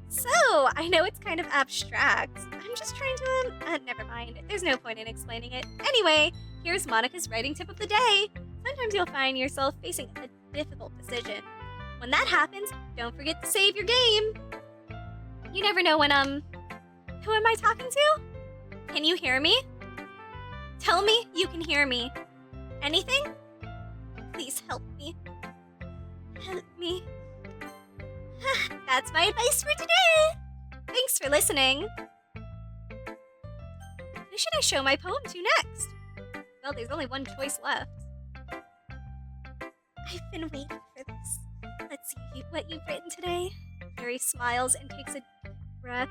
[SPEAKER 1] So, I know it's kind of abstract. I'm just trying to, never mind. There's no point in explaining it. Anyway, here's Monica's writing tip of the day. Sometimes you'll find yourself facing a difficult decision. When that happens, don't forget to save your game. You never know when, who am I talking to? Can you hear me? Tell me you can hear me. Anything? Please help me. Help me. That's my advice for today. Thanks for listening. Who should I show my poem to next? Well, there's only one choice left. I've been waiting for this. Let's see what you've written today. Yuri smiles and takes a breath.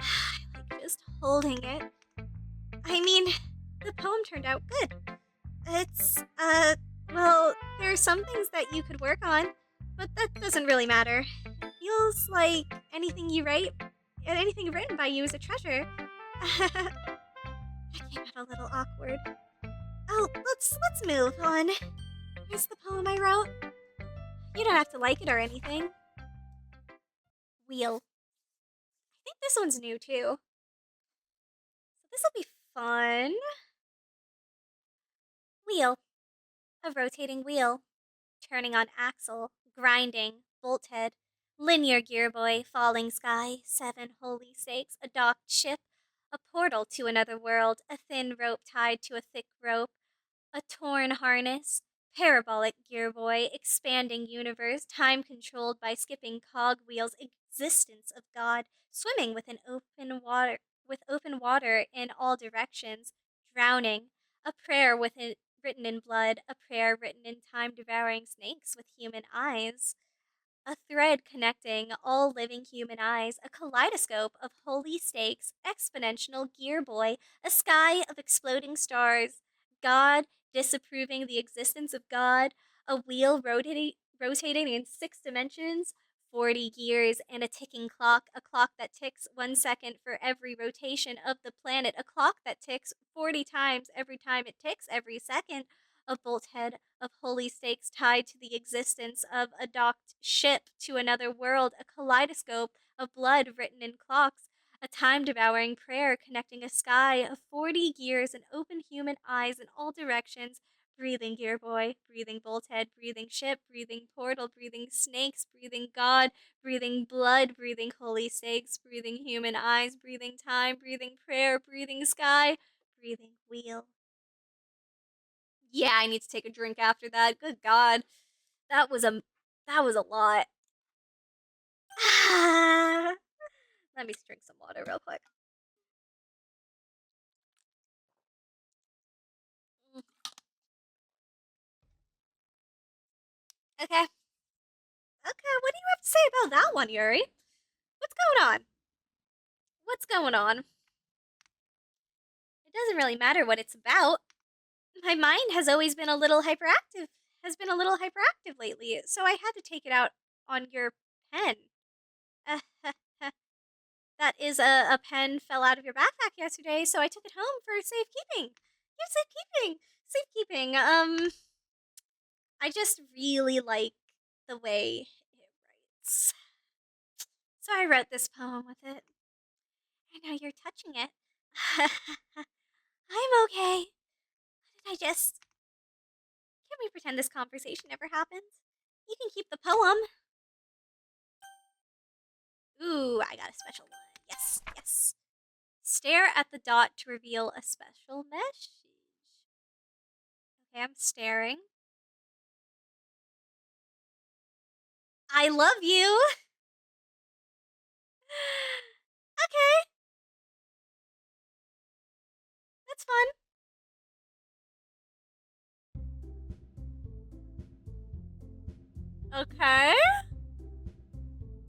[SPEAKER 1] I like just holding it. I mean, the poem turned out good. It's, well, there are some things that you could work on, but that doesn't really matter. It feels like anything written by you is a treasure. That came out a little awkward. Oh, let's move on. Here's the poem I wrote. You don't have to like it or anything. Wheel. I think this one's new too. So this'll be fun. Wheel. A rotating wheel. Turning on axle. Grinding. Bolt head. Linear gear boy. Falling sky. 7 holy stakes. A docked ship. A portal to another world. A thin rope tied to a thick rope. A torn harness. Parabolic gear boy. Expanding universe. Time controlled by skipping cogwheels. Existence of God. Swimming with open water in all directions. Drowning. A prayer written in blood. A prayer written in time-devouring snakes with human eyes. A thread connecting all living human eyes, a kaleidoscope of holy stakes, exponential gear boy, a sky of exploding stars, God disapproving the existence of God, a wheel rotating in 6 dimensions, 40 gears, and a ticking clock, a clock that ticks 1 second for every rotation of the planet, a clock that ticks 40 times every time it ticks every second, a bolt head of holy stakes tied to the existence of a docked ship to another world, a kaleidoscope of blood written in clocks, a time-devouring prayer connecting a sky of 40 gears and open human eyes in all directions, breathing gear boy, breathing bolt head, breathing ship, breathing portal, breathing snakes, breathing God, breathing blood, breathing holy stakes, breathing human eyes, breathing time, breathing prayer, breathing sky, breathing wheel. Yeah, I need to take a drink after that. Good God. That was a lot. Let me drink some water real quick. Okay. Okay, what do you have to say about that one, Yuri? What's going on? What's going on? It doesn't really matter what it's about. My mind has always been a little hyperactive, lately, so I had to take it out on your pen. That is a pen fell out of your backpack yesterday, so I took it home for safekeeping. Yeah, safekeeping. Safekeeping. I just really like the way it writes. So I wrote this poem with it. And now you're touching it. I'm okay. What did I just... Can we pretend this conversation never happened? You can keep the poem. Ooh, I got a special one. Yes, yes. Stare at the dot to reveal a special message. Okay, I'm staring. I love you. Okay, that's fun. Okay.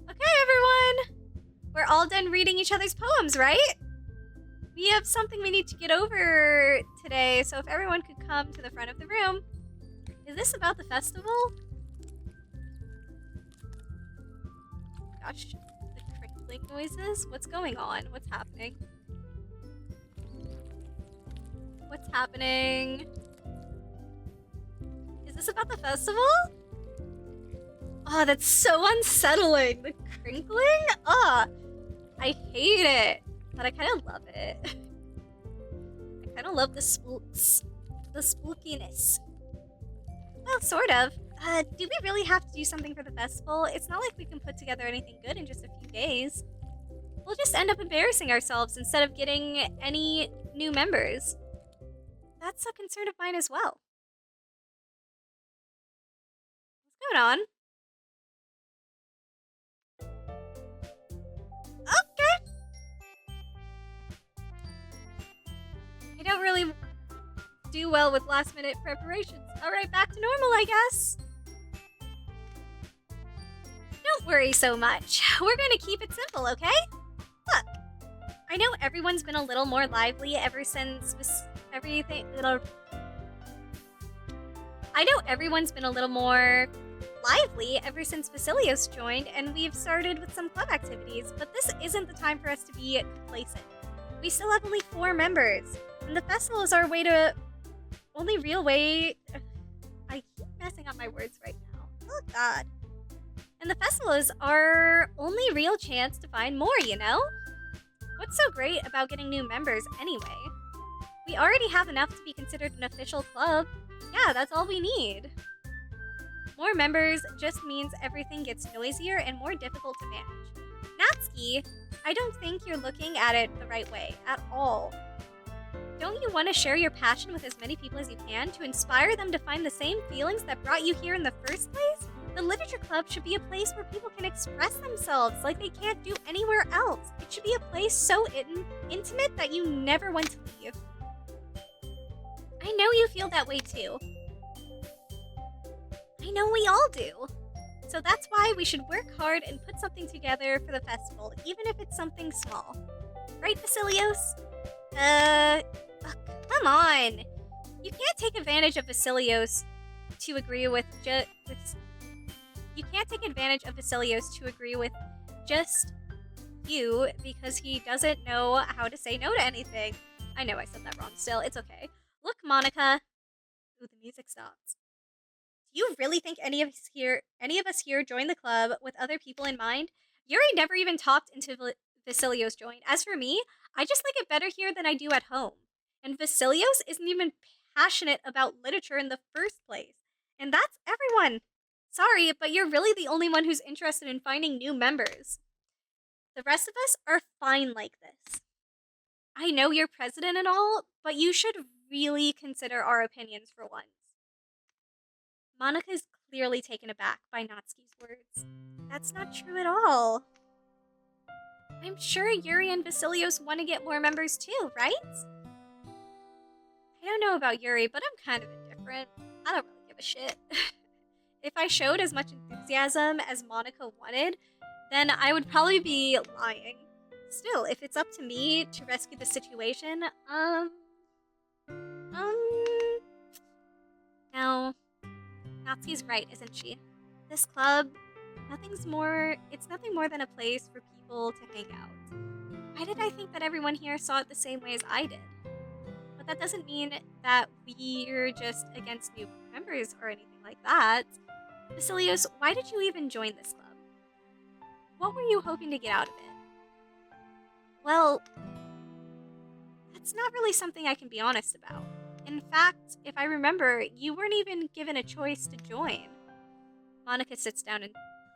[SPEAKER 1] Okay, everyone. We're all done reading each other's poems, right? We have something we need to get over today, so if everyone could come to the front of the room. Is this about the festival? Gosh, the crinkling noises? What's going on? What's happening? What's happening? Is this about the festival? Oh, that's so unsettling. The crinkling? Ugh. I hate it. But I kind of love it. I kind of love the spookiness. Well, sort of. Do we really have to do something for the festival? It's not like we can put together anything good in just a few days. We'll just end up embarrassing ourselves instead of getting any new members. That's a concern of mine as well. What's going on? Okay. I don't really do well with last minute preparations. Alright, back to normal, I guess. Don't worry so much. We're gonna keep it simple, okay? Look, I know everyone's been a little more lively ever since everything. I know everyone's been a little more lively ever since Vasilios joined, and we've started with some club activities, but this isn't the time for us to be complacent. We still have only 4 members, and the festival is our only real way... I keep messing up my words right now. Oh god. And the festival is our only real chance to find more, you know? What's so great about getting new members anyway? We already have enough to be considered an official club. Yeah, that's all we need. More members just means everything gets noisier and more difficult to manage. Natsuki, I don't think you're looking at it the right way at all. Don't you want to share your passion with as many people as you can to inspire them to find the same feelings that brought you here in the first place? The literature club should be a place where people can express themselves like they can't do anywhere else. It should be a place so intimate that you never want to leave. I know you feel that way too. I know we all do. So that's why we should work hard and put something together for the festival, even if it's something small. Right, Vasilios? Come on. You can't take advantage of Vasilios to agree with You can't take advantage of Vasilios to agree with just you because he doesn't know how to say no to anything. I know I said that wrong still. It's okay. Look, Monica. Ooh, the music stops. Do you really think any of us here joined the club with other people in mind? Yuri never even talked until Vasilios joined. As for me, I just like it better here than I do at home. And Vasilios isn't even passionate about literature in the first place. And that's everyone. Sorry, but you're really the only one who's interested in finding new members. The rest of us are fine like this. I know you're president and all, but you should really consider our opinions for once. Monica is clearly taken aback by Natsuki's words. That's not true at all. I'm sure Yuri and Vasilios want to get more members too, right? I don't know about Yuri, but I'm kind of indifferent. I don't really give a shit. If I showed as much enthusiasm as Monica wanted, then I would probably be lying. Still, if it's up to me to rescue the situation, no. Natsuki's right, isn't she? This club, it's nothing more than a place for people to hang out. Why did I think that everyone here saw it the same way as I did? But that doesn't mean that we're just against new members or anything like that. Vasilios, why did you even join this club? What were you hoping to get out of it? Well, that's not really something I can be honest about. In fact, if I remember, you weren't even given a choice to join. Monica sits down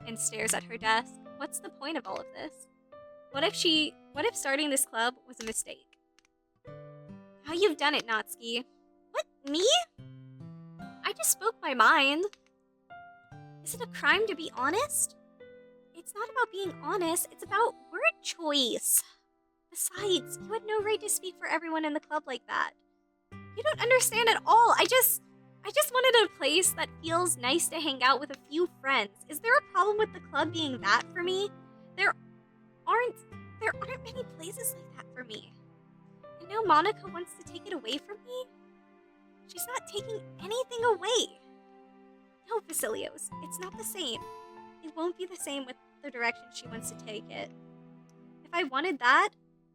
[SPEAKER 1] and stares at her desk. What's the point of all of this? What if starting this club was a mistake? How you've done it, Natsuki. What, me? I just spoke my mind. Is it a crime to be honest? It's not about being honest, it's about word choice. Besides, you had no right to speak for everyone in the club like that. You don't understand at all. I just wanted a place that feels nice to hang out with a few friends. Is there a problem with the club being that for me? There aren't many places like that for me. And now Monica wants to take it away from me? She's not taking anything away. No, Vasilios, it's not the same. It won't be the same with the direction she wants to take it. If I wanted that,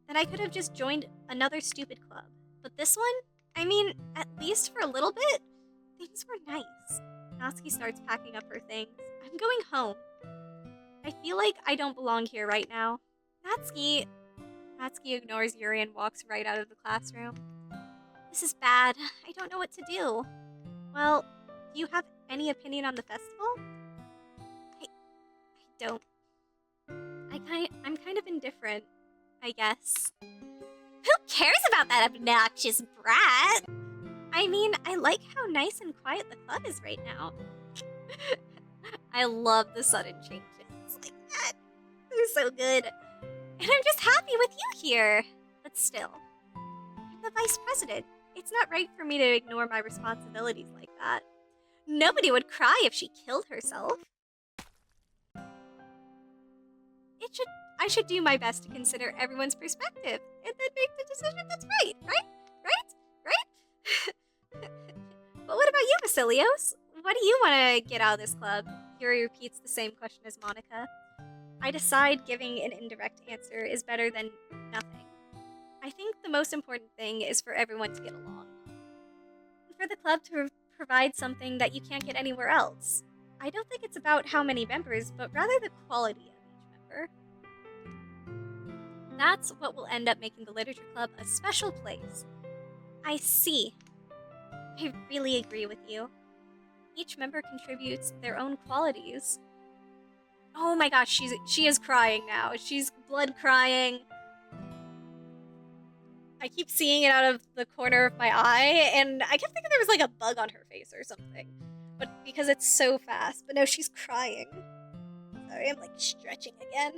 [SPEAKER 1] then I could have just joined another stupid club. But this one, I mean, at least for a little bit, things were nice. Natsuki starts packing up her things. I'm going home. I feel like I don't belong here right now. Natsuki ignores Yuri and walks right out of the classroom. This is bad. I don't know what to do. Well, do you have any opinion on the festival? I don't. I'm kind of indifferent, I guess. Who cares about that obnoxious brat? I mean, I like how nice and quiet the club is right now. I love the sudden changes like that. They're so good. And I'm just happy with you here. But still, I'm the vice president. It's not right for me to ignore my responsibilities like that. Nobody would cry if she killed herself. I should do my best to consider everyone's perspective and then make the decision that's right? But what about you, Vasilios? What do you want to get out of this club? Yuri repeats the same question as Monica. I decide giving an indirect answer is better than nothing. I think the most important thing is for everyone to get along. And for the club to provide something that you can't get anywhere else. I don't think it's about how many members, but rather the quality of each member. That's what will end up making the literature club a special place. I see. I really agree with you. Each member contributes their own qualities. Oh my gosh, she is crying now. She's blood crying. I keep seeing it out of the corner of my eye, and I kept thinking there was like a bug on her face or something. But because it's so fast, but no, she's crying. Sorry, I'm like stretching again.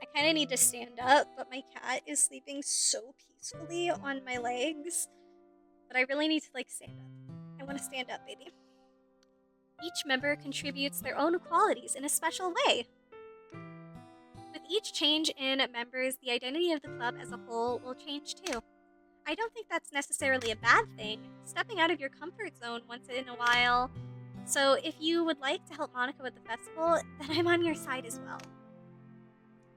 [SPEAKER 1] I kind of need to stand up, but my cat is sleeping so peacefully on my legs. But I really need to like stand up. I want to stand up, baby. Each member contributes their own qualities in a special way. With each change in members, the identity of the club as a whole will change too. I don't think that's necessarily a bad thing. Stepping out of your comfort zone once in a while. So if you would like to help Monica with the festival, then I'm on your side as well.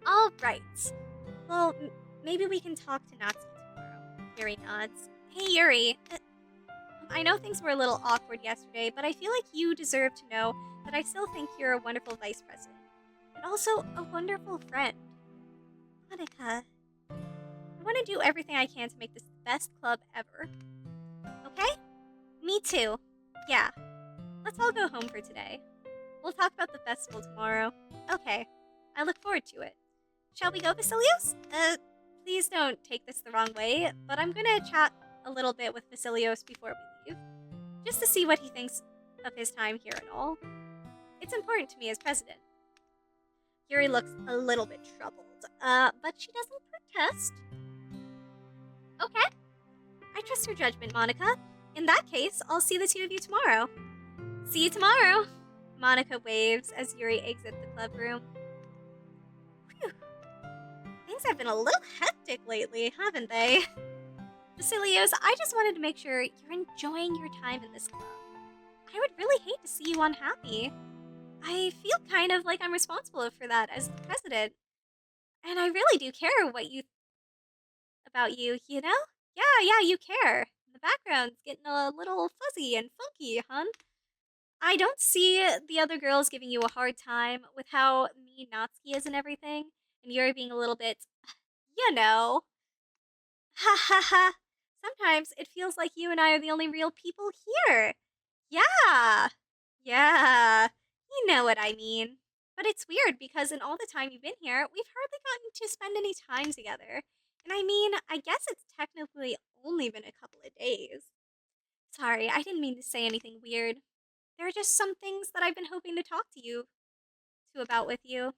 [SPEAKER 1] Alright. Well, maybe we can talk to Natsuki tomorrow. Yuri nods. Hey Yuri, I know things were a little awkward yesterday, but I feel like you deserve to know that I still think you're a wonderful vice president. And also a wonderful friend. Monica, I want to do everything I can to make this the best club ever. Okay? Me too. Yeah. Let's all go home for today. We'll talk about the festival tomorrow. Okay. I look forward to it. Shall we go, Vasilios? Please don't take this the wrong way, but I'm gonna chat a little bit with Vasilios before we leave. Just to see what he thinks of his time here and all. It's important to me as president. Yuri looks a little bit troubled, but she doesn't protest. Okay. I trust your judgment, Monica. In that case, I'll see the two of you tomorrow. See you tomorrow! Monica waves as Yuri exits the club room. Phew. Things have been a little hectic lately, haven't they? Vasilios, I just wanted to make sure you're enjoying your time in this club. I would really hate to see you unhappy. I feel kind of like I'm responsible for that as the president. And I really do care what you about you, you know? Yeah, you care. The background's getting a little fuzzy and funky, hun. I don't see the other girls giving you a hard time with how mean Natsuki is and everything, and you're being a little bit, you know. Ha ha ha. Sometimes it feels like you and I are the only real people here. Yeah. Yeah. You know what I mean. But it's weird because in all the time you've been here, we've hardly gotten to spend any time together. And I mean, I guess it's technically only been a couple of days. Sorry, I didn't mean to say anything weird. There are just some things that I've been hoping to talk to about with you.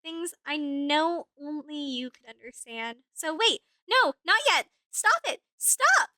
[SPEAKER 1] Things I know only you could understand. So wait, no, not yet. Stop it. Stop.